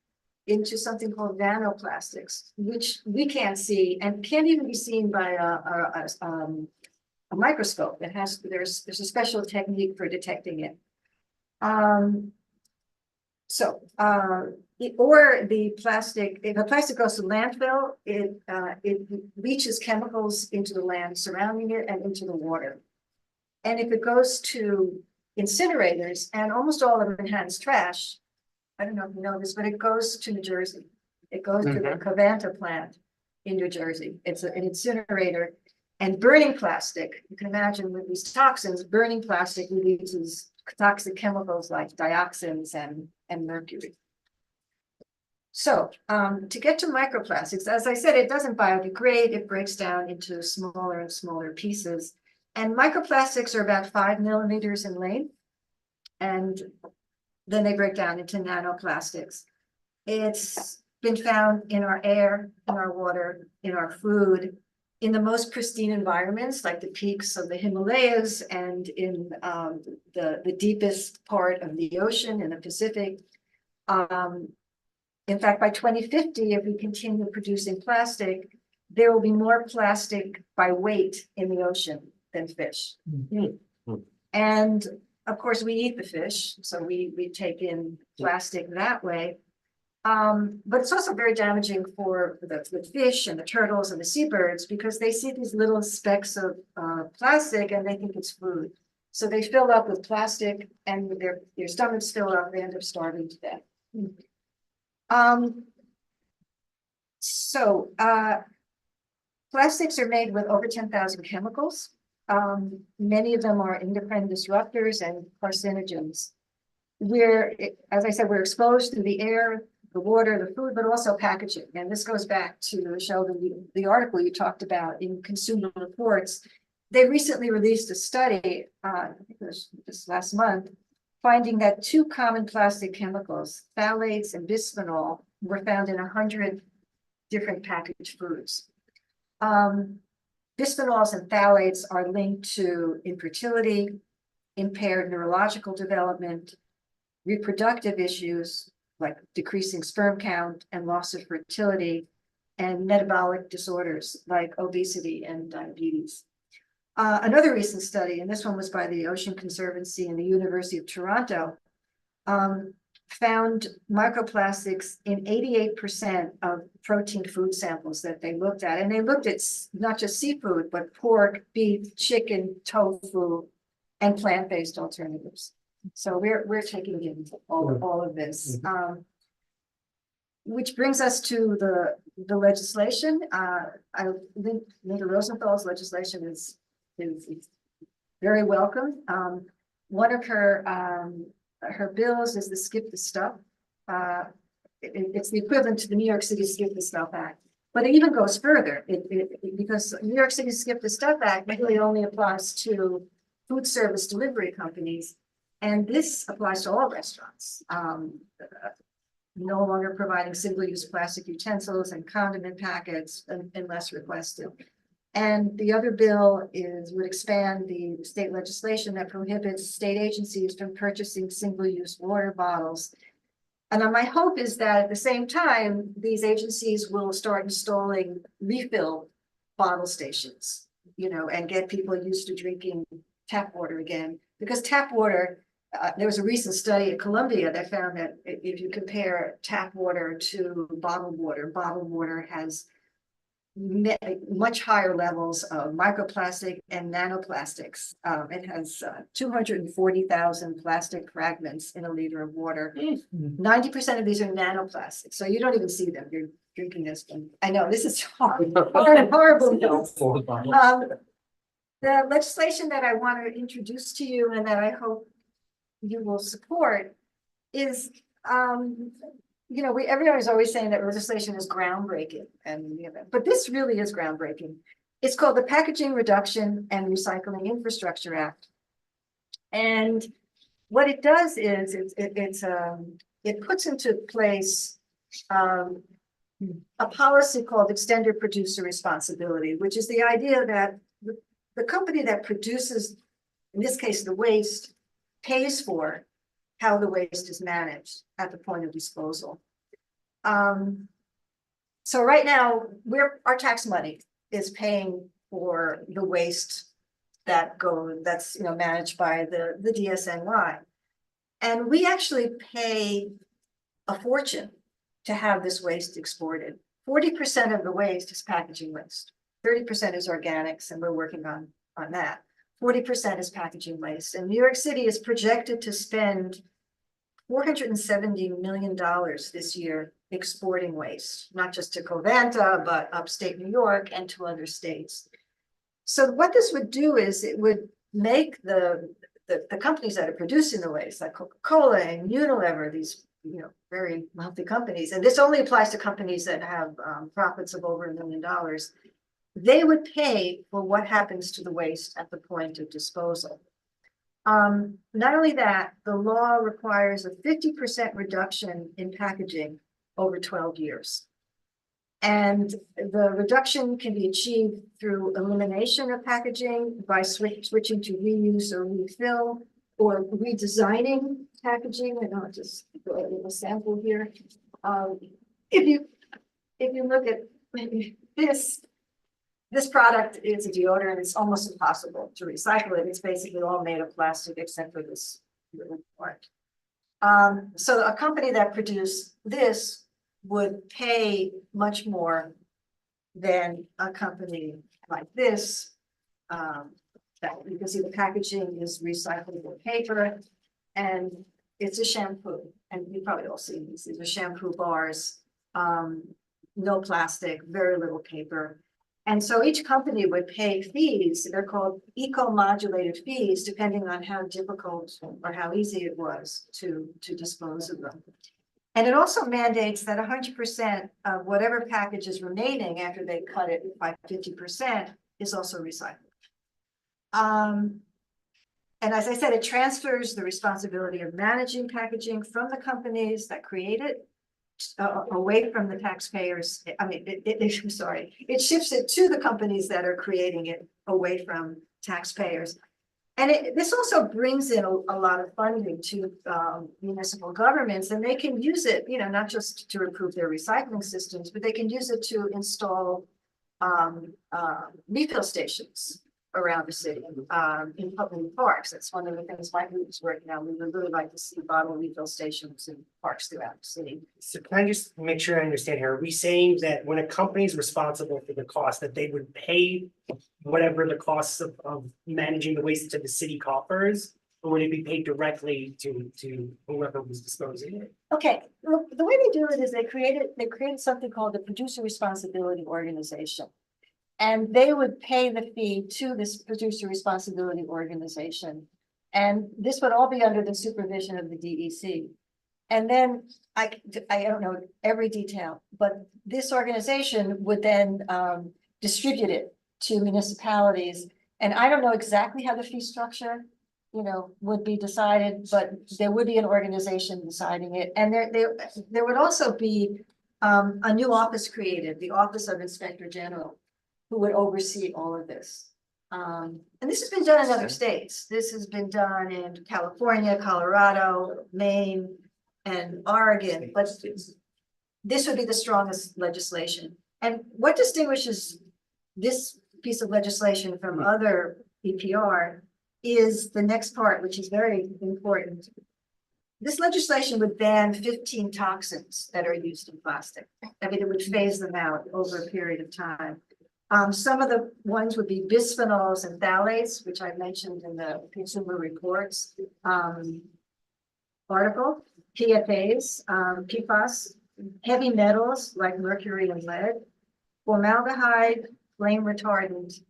into something called nanoplastics, which we can't see and can't even be seen by a microscope. There's a special technique for detecting it. Or the plastic, if a plastic goes to landfill, it leaches chemicals into the land surrounding it and into the water. And if it goes to incinerators, and almost all of Manhattan's trash, I don't know if you know this, but it goes to New Jersey. It goes to the Covanta plant in New Jersey. It's an incinerator. And burning plastic, you can imagine with these toxins, burning plastic releases toxic chemicals like dioxins and mercury. So, to get to microplastics, as I said, it doesn't biodegrade, it breaks down into smaller and smaller pieces. And microplastics are about 5 millimeters in length. And then they break down into nanoplastics. It's been found in our air, in our water, in our food, in the most pristine environments, like the peaks of the Himalayas and in the deepest part of the ocean in the Pacific. In fact, by 2050, if we continue producing plastic, there will be more plastic by weight in the ocean than fish. And of course, we eat the fish, so we take in plastic that way. But it's also very damaging for the fish and the turtles and the seabirds because they see these little specks of plastic and they think it's food. So they fill up with plastic and their stomachs fill up, they end up starving to death. Plastics are made with over 10,000 chemicals. Many of them are endocrine disruptors and carcinogens. As I said, we're exposed to the air, the water, the food, but also packaging. And this goes back to Sheldon, the article you talked about in Consumer Reports. They recently released a study, I think it was just last month, finding that 2 common plastic chemicals, phthalates and bisphenol, were found in 100 different packaged foods. Bisphenols and phthalates are linked to infertility, impaired neurological development, reproductive issues like decreasing sperm count and loss of fertility, and metabolic disorders like obesity and diabetes. Another recent study, and this one was by the Ocean Conservancy and the University of Toronto, found microplastics in 88% of protein food samples that they looked at. And they looked at not just seafood, but pork, beef, chicken, tofu, and plant-based alternatives. So we're taking in all of this. Which brings us to the legislation. I think Linda Rosenthal's legislation is very welcome. One of her bills is the Skip the Stuff. It's the equivalent to the New York City Skip the Stuff Act, but it even goes further because New York City Skip the Stuff Act really only applies to food service delivery companies. And this applies to all restaurants. No longer providing single-use plastic utensils and condiment packets unless requested. And the other bill would expand the state legislation that prohibits state agencies from purchasing single-use water bottles. And my hope is that at the same time, these agencies will start installing refill bottle stations, and get people used to drinking tap water again. Because tap water, there was a recent study at Columbia that found that if you compare tap water to bottled water has much higher levels of microplastic and nanoplastics. It has 240,000 plastic fragments in a liter of water. 90% of these are nanoplastics, so you don't even see them. You're drinking this one. I know this is horrible. The legislation that I want to introduce to you and that I hope you will support is, everyone is always saying that legislation is groundbreaking, but this really is groundbreaking. It's called the Packaging Reduction and Recycling Infrastructure Act. And what it does is it puts into place a policy called extended producer responsibility, which is the idea that the company that produces, in this case, the waste, pays for how the waste is managed at the point of disposal. So right now, our tax money is paying for the waste that's managed by the DSNY. And we actually pay a fortune to have this waste exported. 40% of the waste is packaging waste. 30% is organics, and we're working on that. 40% is packaging waste. And New York City is projected to spend $470 million this year exporting waste, not just to Covanta, but upstate New York and to other states. So what this would do is it would make the companies that are producing the waste, like Coca-Cola and Unilever, these very wealthy companies, and this only applies to companies that have profits of over $1 million. They would pay for what happens to the waste at the point of disposal. Not only that, the law requires a 50% reduction in packaging over 12 years. And the reduction can be achieved through elimination of packaging by switching to reuse or refill, or redesigning packaging. And I'll just go ahead with a sample here. If you look at maybe this product is a deodorant. It's almost impossible to recycle it. It's basically all made of plastic except for this little part. So a company that produced this would pay much more than a company like this. That you can see the packaging is recyclable paper, and it's a shampoo. And you probably all seen these. These are shampoo bars, no plastic, very little paper. And so each company would pay fees. They're called eco-modulated fees, depending on how difficult or how easy it was to dispose of them. And it also mandates that 100% of whatever package is remaining after they cut it by 50% is also recycled. And as I said, it transfers the responsibility of managing packaging from the companies that create it away from the taxpayers. I mean, I'm sorry, it shifts it to the companies that are creating it away from taxpayers. And this also brings in a lot of funding to municipal governments, and they can use it, not just to improve their recycling systems, but they can use it to install refill stations around the city in public parks. That's one of the things my group is working on. We would really like to see bottle refill stations in parks throughout the city. So can I just make sure I understand here? Are we saying that when a company is responsible for the cost, that they would pay whatever the costs of managing the waste to the city coffers? Or would it be paid directly to whoever was disposing it? Okay, well, the way they do it is they created something called the Producer Responsibility Organization. And they would pay the fee to this producer responsibility organization. And this would all be under the supervision of the DEC. And then I don't know every detail, but this organization would then distribute it to municipalities. And I don't know exactly how the fee structure, would be decided, but there would be an organization deciding it. And there would also be a new office created, the Office of Inspector General, who would oversee all of this. And this has been done in other states. This has been done in California, Colorado, Maine, and Oregon, but this would be the strongest legislation. And what distinguishes this piece of legislation from other EPR is the next part, which is very important. This legislation would ban 15 toxins that are used in plastic. I mean, it would phase them out over a period of time. Some of the ones would be bisphenols and phthalates, which I mentioned in the Consumer Reports article, PFAs, PFAS, heavy metals like mercury and lead, formaldehyde, flame retardant.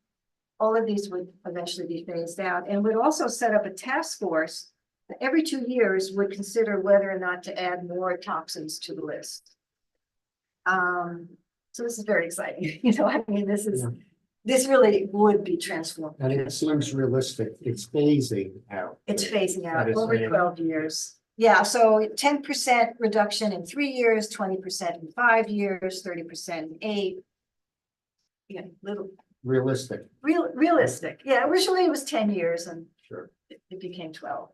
All of these would eventually be phased out, and would also set up a task force that every 2 years would consider whether or not to add more toxins to the list. So this is very exciting. I mean, this really would be transformative. And it seems realistic. It's phasing out. It's phasing out That is over right. 12 years. Yeah, so 10% reduction in 3 years, 20% in 5 years, 30% in 8. Yeah, Realistic. realistic. Yeah, originally it was 10 years and Sure. it became 12.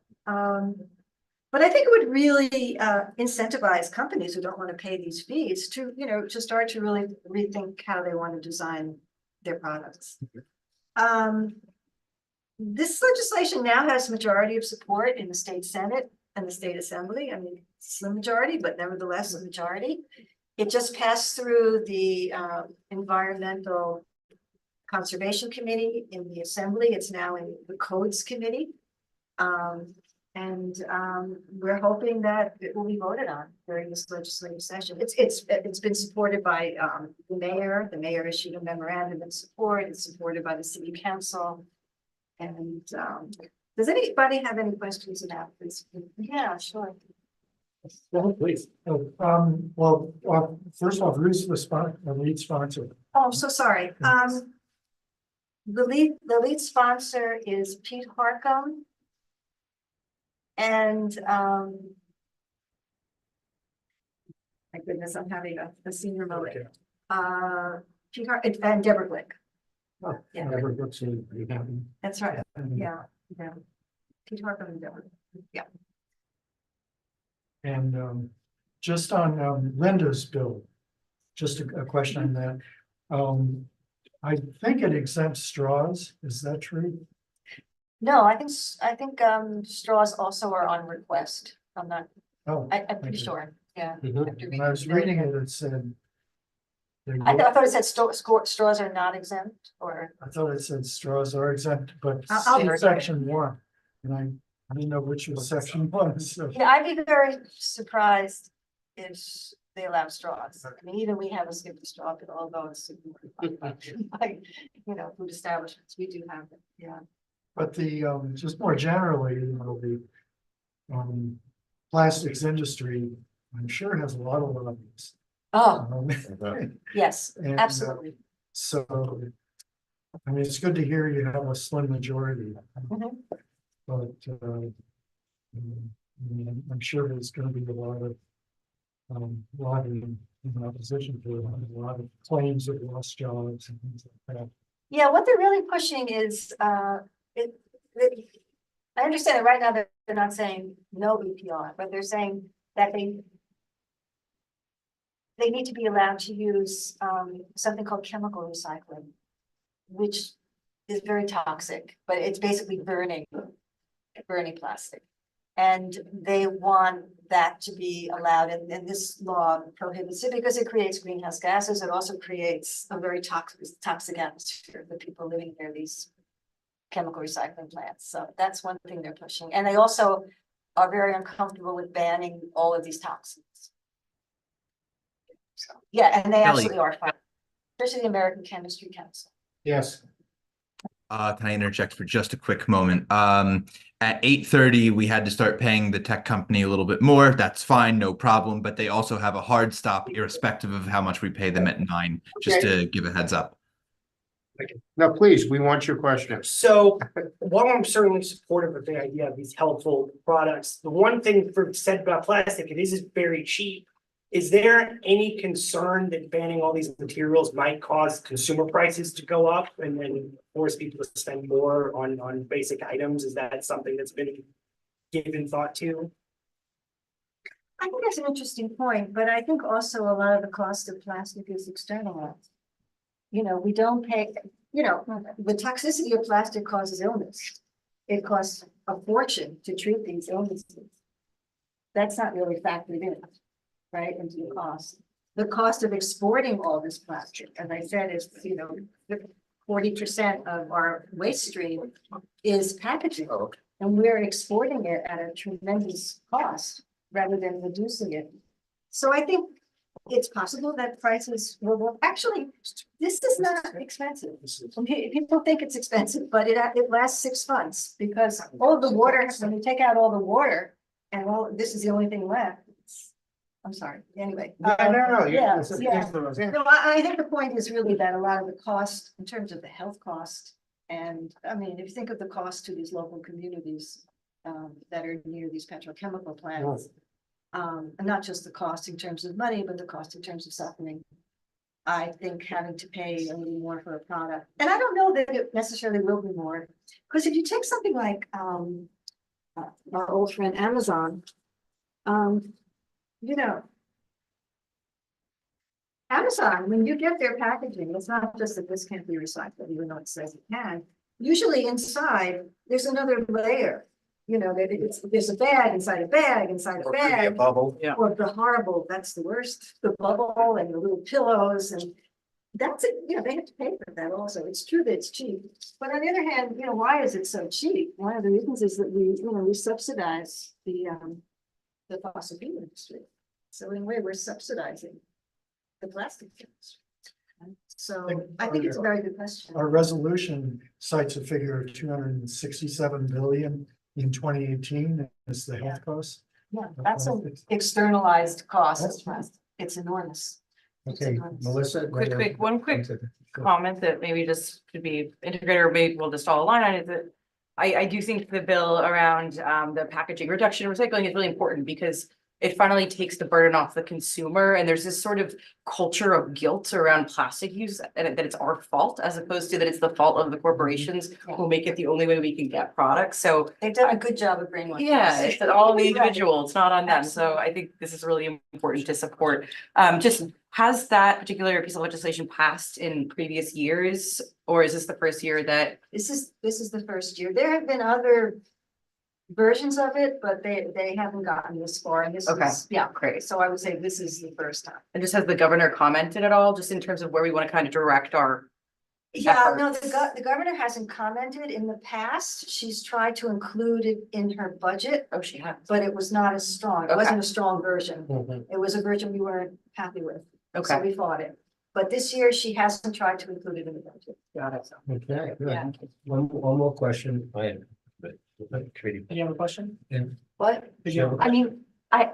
But I think it would really incentivize companies who don't want to pay these fees to, to start to really rethink how they want to design their products. This legislation now has majority of support in the state Senate and the state Assembly. I mean, slim majority, but nevertheless a majority. It just passed through the Environmental Conservation Committee in the Assembly. It's now in the Codes Committee. And we're hoping that it will be voted on during this legislative session. It's been supported by the mayor. The mayor issued a memorandum of support. It's supported by the city council. And does anybody have any questions about this? Yeah, sure. Well, please. First off, who's the lead sponsor? Oh, I'm so sorry. The lead sponsor is Pete Harcum. And, my goodness, I'm having a senior moment. Pete and Deborah Glick. Yeah. That's right. Yeah. Pete Harcum and Deborah. Yeah. And just on Linda's bill, just a question on that. I think it exempts straws. Is that true? No, I think straws also are on request. I'm not, Oh, I'm pretty sure. Yeah. when I was reading it, it said. I thought it said straws are not exempt, or. I thought it said straws are exempt, but I'll- in section 1, and I didn't know which was section 1, so. Yeah, I'd be very surprised if they allow straws. I mean, even we have a skip the straw, but although it's like, food establishments, we do have it, yeah. But just more generally, the plastics industry, I'm sure has a lot of lobbies. Oh, yes, and, absolutely. So, I mean, it's good to hear you have a slim majority, but I'm sure there's going to be a lot of lobbying in opposition to it, a lot of claims of lost jobs and things like that. Yeah, what they're really pushing is, I understand that right now they're not saying no EPR, but they're saying that they need to be allowed to use something called chemical recycling, which is very toxic, but it's basically burning plastic. And they want that to be allowed, and this law prohibits it because it creates greenhouse gases. It also creates a very toxic atmosphere for people living near these chemical recycling plants. So that's one thing they're pushing. And they also are very uncomfortable with banning all of these toxins. So, yeah, and they absolutely are fine, especially the American Chemistry Council. Yes. Can I interject for just a quick moment? At 8:30, we had to start paying the tech company a little bit more. That's fine, no problem. But they also have a hard stop, irrespective of how much we pay them at 9, just to give a heads up. Now, please, we want your question. So while I'm certainly supportive of the idea of these helpful products, the one thing said about plastic, it is very cheap. Is there any concern that banning all these materials might cause consumer prices to go up and then force people to spend more on basic items? Is that something that's been given thought to? I think that's an interesting point, but I think also a lot of the cost of plastic is externalized. We don't pay, the toxicity of plastic causes illness. It costs a fortune to treat these illnesses. That's not really factored in, right, into the cost. The cost of exporting all this plastic, as I said, is, 40% of our waste stream is packaging. And we're exporting it at a tremendous cost rather than reducing it. So I think it's possible that prices will actually, this is not expensive. People think it's expensive, but it lasts 6 months because all the water, when you take out all the water and this is the only thing left. I'm sorry, anyway. No. Yeah. No, I think the point is really that a lot of the cost in terms of the health cost, and I mean, if you think of the cost to these local communities that are near these petrochemical plants, and not just the cost in terms of money, but the cost in terms of suffering. I think having to pay a little more for a product, and I don't know that it necessarily will be more, because if you take something like our old friend Amazon, Amazon, when you get their packaging, it's not just that this can't be recycled, even though it says it can. Usually inside, there's another layer. There's a bag inside a bag inside a bag. A bubble. Yeah. Or the horrible, that's the worst, the bubble and the little pillows, and that's it. They have to pay for that also. It's true that it's cheap, but on the other hand, why is it so cheap? One of the reasons is that we subsidize the fossil fuel industry. So in a way, we're subsidizing the plastic industry. So I think it's a very good question. Our resolution cites a figure of 267 billion in 2018 as the health costs. Yeah, that's an externalized cost. It's enormous. Okay, Melissa. One quick comment that maybe just could be integrated, or maybe we'll just all align on, is that I do think the bill around the packaging reduction and recycling is really important, because it finally takes the burden off the consumer, and there's this sort of culture of guilt around plastic use, and that it's our fault, as opposed to that it's the fault of the corporations who make it the only way we can get products. So they've done a good job of brainwashing. yeah, it's all on the individual, it's not on them. So I think this is really important to support. Just, has that particular piece of legislation passed in previous years, or is this the first year that? This is the first year. There have been other versions of it, but they haven't gotten this far, and this Okay. is, yeah, great. So I would say this is the first time. And just, has the governor commented at all, just in terms of where we want to kind of direct our? Yeah, no, the governor hasn't commented. In the past. She's tried to include it in her budget. Oh, she has. But it was not as strong. It wasn't a strong version. It was a version we weren't happy with. So Okay. we fought it. But this year she hasn't tried to include it in the budget. Got it. Okay, Yeah. good. One more question. I have. You have a question? What? Did you have a I mean, I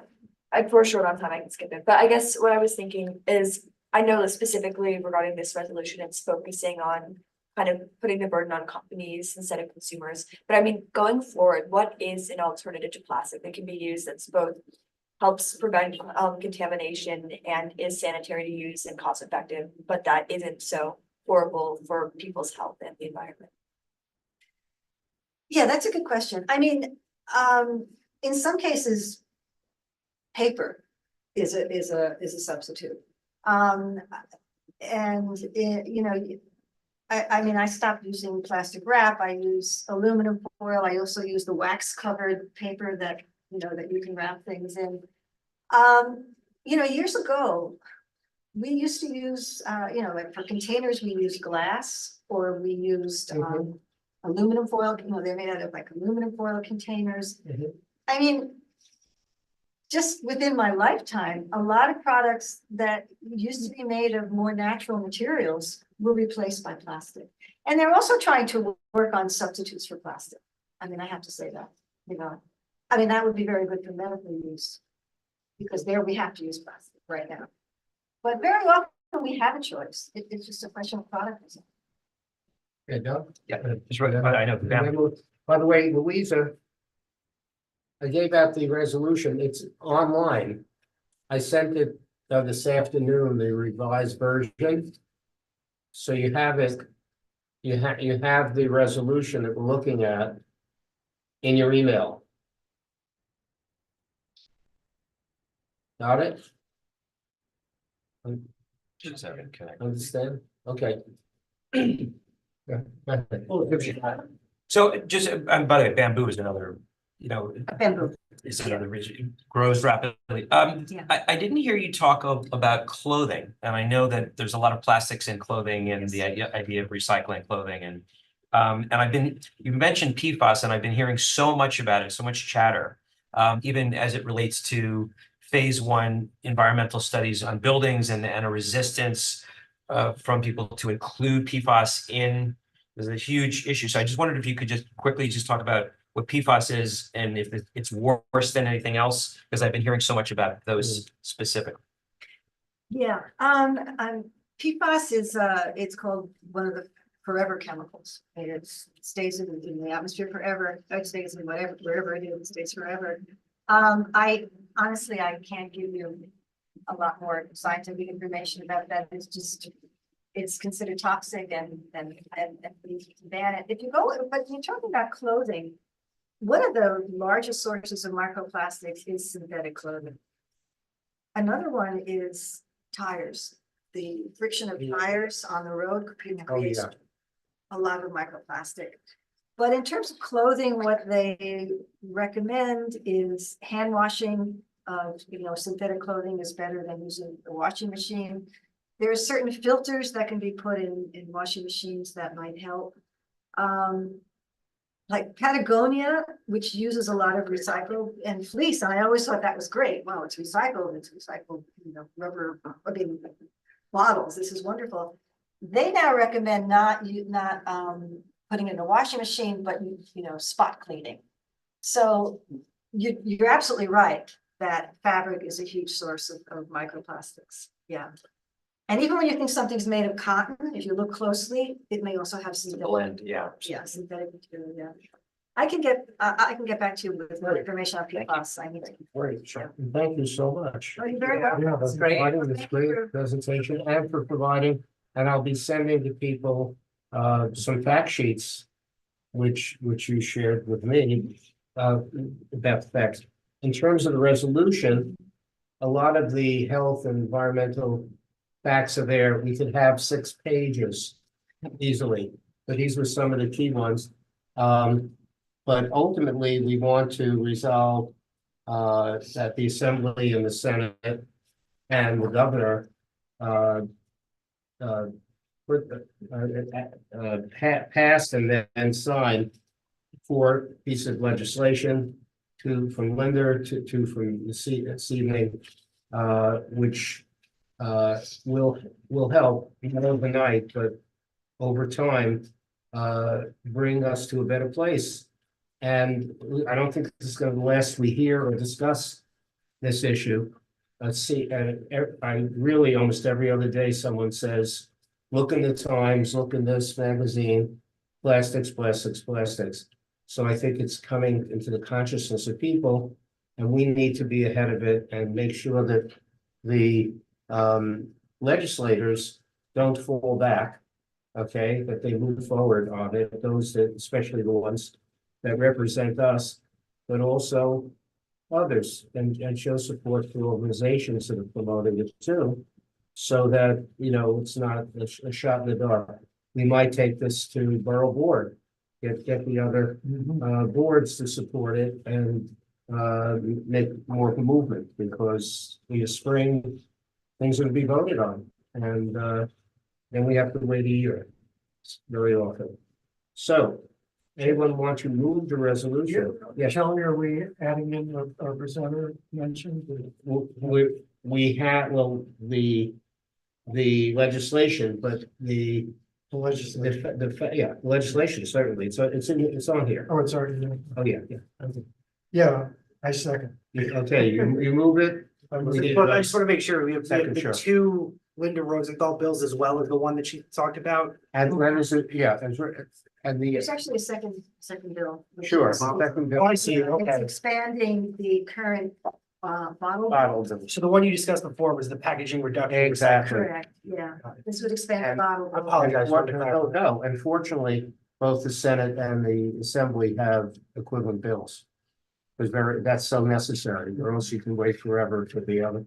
for short on time, I can skip it, but I guess what I was thinking is, I know that specifically regarding this resolution, it's focusing on kind of putting the burden on companies instead of consumers. But I mean, going forward, what is an alternative to plastic that can be used that's both helps prevent contamination and is sanitary to use and cost effective, but that isn't so horrible for people's health and the environment? Yeah, that's a good question. I mean, in some cases, paper is a substitute. And you know, I mean, I stopped using plastic wrap. I use aluminum foil. I also use the wax covered paper that, you know, that you can wrap things in. You know, years ago, we used to use, you know, like for containers, we used glass, or we used aluminum foil. You know, they're made out of like aluminum foil containers. I mean, just within my lifetime, a lot of products that used to be made of more natural materials were replaced by plastic. And they're also trying to work on substitutes for plastic. I mean, I have to say that, you know, I mean, that would be very good for medical use, because there we have to use plastic right now. But very often we have a choice. It's just a question of product. Okay, Doug? Yeah, just right. I know. By the way, Louisa, I gave out the resolution. It's online. I sent it this afternoon, the revised version. So you have it. You have the resolution that we're looking at in your email. Got it? Understand? Okay. Yeah, So just, by the way, bamboo is another, you know. Bamboo. Is another reason, it grows rapidly. I didn't hear you talk about clothing, and I know that there's a lot of plastics in clothing and the idea of recycling clothing, and you mentioned PFAS, and I've been hearing so much about it, so much chatter, even as it relates to phase 1 environmental studies on buildings and a resistance from people to include PFAS in. There's a huge issue. So I just wondered if you could just quickly just talk about what PFAS is and if it's worse than anything else, because I've been hearing so much about those specifically. Yeah, PFAS is it's called one of the forever chemicals. It stays in the atmosphere forever. It stays in wherever it is, it stays forever. I honestly, I can't give you a lot more scientific information about that. It's just, it's considered toxic and we need to ban it. If you go, but you're talking about clothing. One of the largest sources of microplastics is synthetic clothing. Another one is tires. The friction of tires on the road creates a lot of microplastic. But in terms of clothing, what they recommend is hand washing of, you know, synthetic clothing is better than using the washing machine. There are certain filters that can be put in washing machines that might help. Like Patagonia, which uses a lot of recycled and fleece. And I always thought that was great. Well, it's recycled, you know, rubber, I mean, bottles. This is wonderful. They now recommend not putting it in a washing machine, but, you know, spot cleaning. So you're absolutely right that fabric is a huge source of microplastics. Yeah. And even when you think something's made of cotton, if you look closely, it may also have synthetic. Blend, yeah. Yeah, synthetic material, yeah. I can get back to you with more information on PFAS. I need to. Great, sure. Thank you so much. Oh, you're very welcome. Yeah, that's Great. providing this great presentation and for providing, and I'll be sending to people some fact sheets which you shared with me about the facts. In terms of the resolution, a lot of the health and environmental facts are there. We could have 6 pages easily, but these were some of the key ones. But ultimately, we want to resolve that the Assembly and the Senate and the governor passed and then signed 4 pieces of legislation, 2 from Linder, 2 from this evening, which will help, not overnight, but over time, bring us to a better place. And I don't think this is going to last. We hear or discuss this issue. I really almost every other day someone says, look in the Times, look in this magazine, plastics, plastics, plastics. So I think it's coming into the consciousness of people, and we need to be ahead of it and make sure that the legislators don't fall back, okay, that they move forward on it, those that, especially the ones that represent us, but also others, and show support for organizations that are promoting it too, so that, you know, it's not a shot in the dark. We might take this to borough board, get the other boards to support it and make more movement, because in the spring, things are to be voted on, and then we have to wait a year very often. So, anyone want to move the resolution? Yeah, Sheldon, are we adding in a presenter mentioned? We have, well, the legislation, but the legislation, yeah, legislation, certainly, it's on here. Oh, it's already in. Oh, yeah. Yeah, I second. Okay, you move it. But I just want to make sure we have Second, the sure. 2 Linda Rosenthal bills as well as the one that she talked about. And when is it, yeah, and the, There's actually a second bill. which sure, is- second Oh, bill. I see, It's okay. expanding the current bottle. Bottles. So the one you discussed before was the packaging reduction. Exactly. Correct, yeah. This would expand the bottle. I apologize. No, unfortunately, both the Senate and the Assembly have equivalent bills. Because that's so necessary, or else you can wait forever for the other.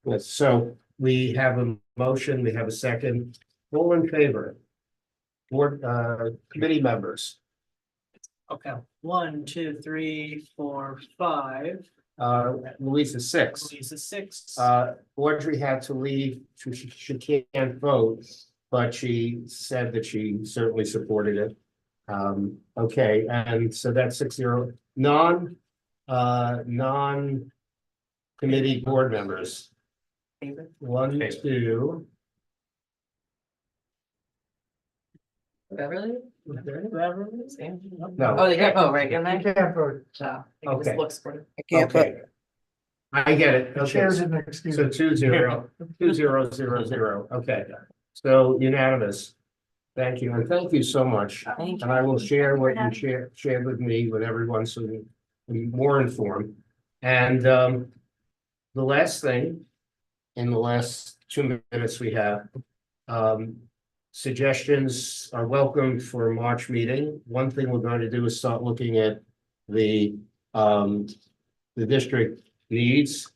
Yes, so we have a motion, we have a second. All in favor? Board, committee members, Okay, 1, 2, 3, 4, 5. Louisa 6. Louisa 6. Audrey had to leave, she can't vote, but she said that she certainly supported it. Okay, and so that's 6-0. Non-committee board members. 1, 2. Beverly? No. Oh, they can't vote, right? You can't vote. No. Okay. I Okay. I get it. The Okay. chair didn't excuse. So 2-0, 2-0-0-0. Okay, so unanimous. Thank you, and thank you so much. Thank And I will share what you shared with me with everyone, so we're more informed. And the last thing, in the last 2 minutes we have, suggestions are welcome for a March meeting. One thing we're going to do is start looking at the district needs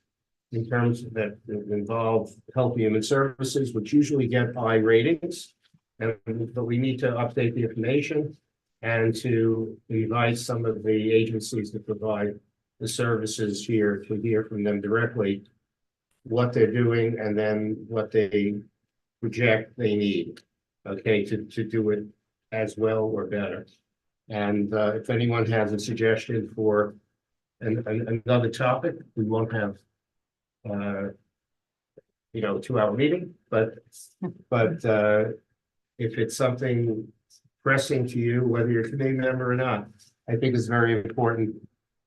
in terms that involve health and human services, which usually get high ratings. But we need to update the information and to invite some of the agencies that provide the services here to hear from them directly what they're doing and then what they project they need, okay, to do it as well or better. And if anyone has a suggestion for another topic, we won't have a 2-hour meeting, but if it's something pressing to you, whether you're a committee member or not, I think it's very important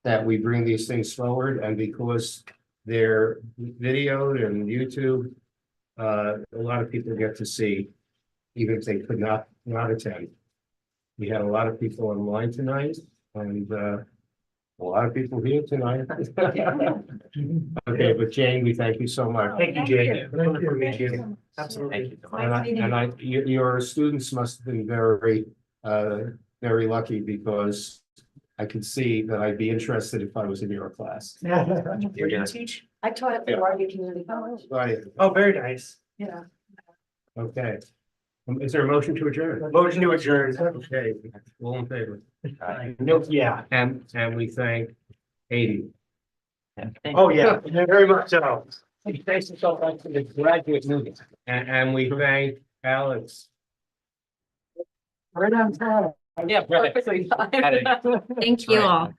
that we bring these things forward, and because they're videoed and YouTube, a lot of people get to see, even if they could not attend. We had a lot of people online tonight, and a lot of people here tonight. Okay, but Jane, we thank you so much. Thank you, Jane. Thank you. Absolutely. And your students must have been very, very lucky, because I could see that I'd be interested if I was in your class. Where do you teach? I taught at the Rhonda Community College. Right, Oh, very nice. Yeah. okay. Is there a motion to adjourn? Motion to adjourn. Okay, all in favor? No, yeah. And we thank Katie. Oh, yeah, very much so. Thanks so much for the graduate meeting. And we thank Alex. Right on time. Yeah, Thank you all.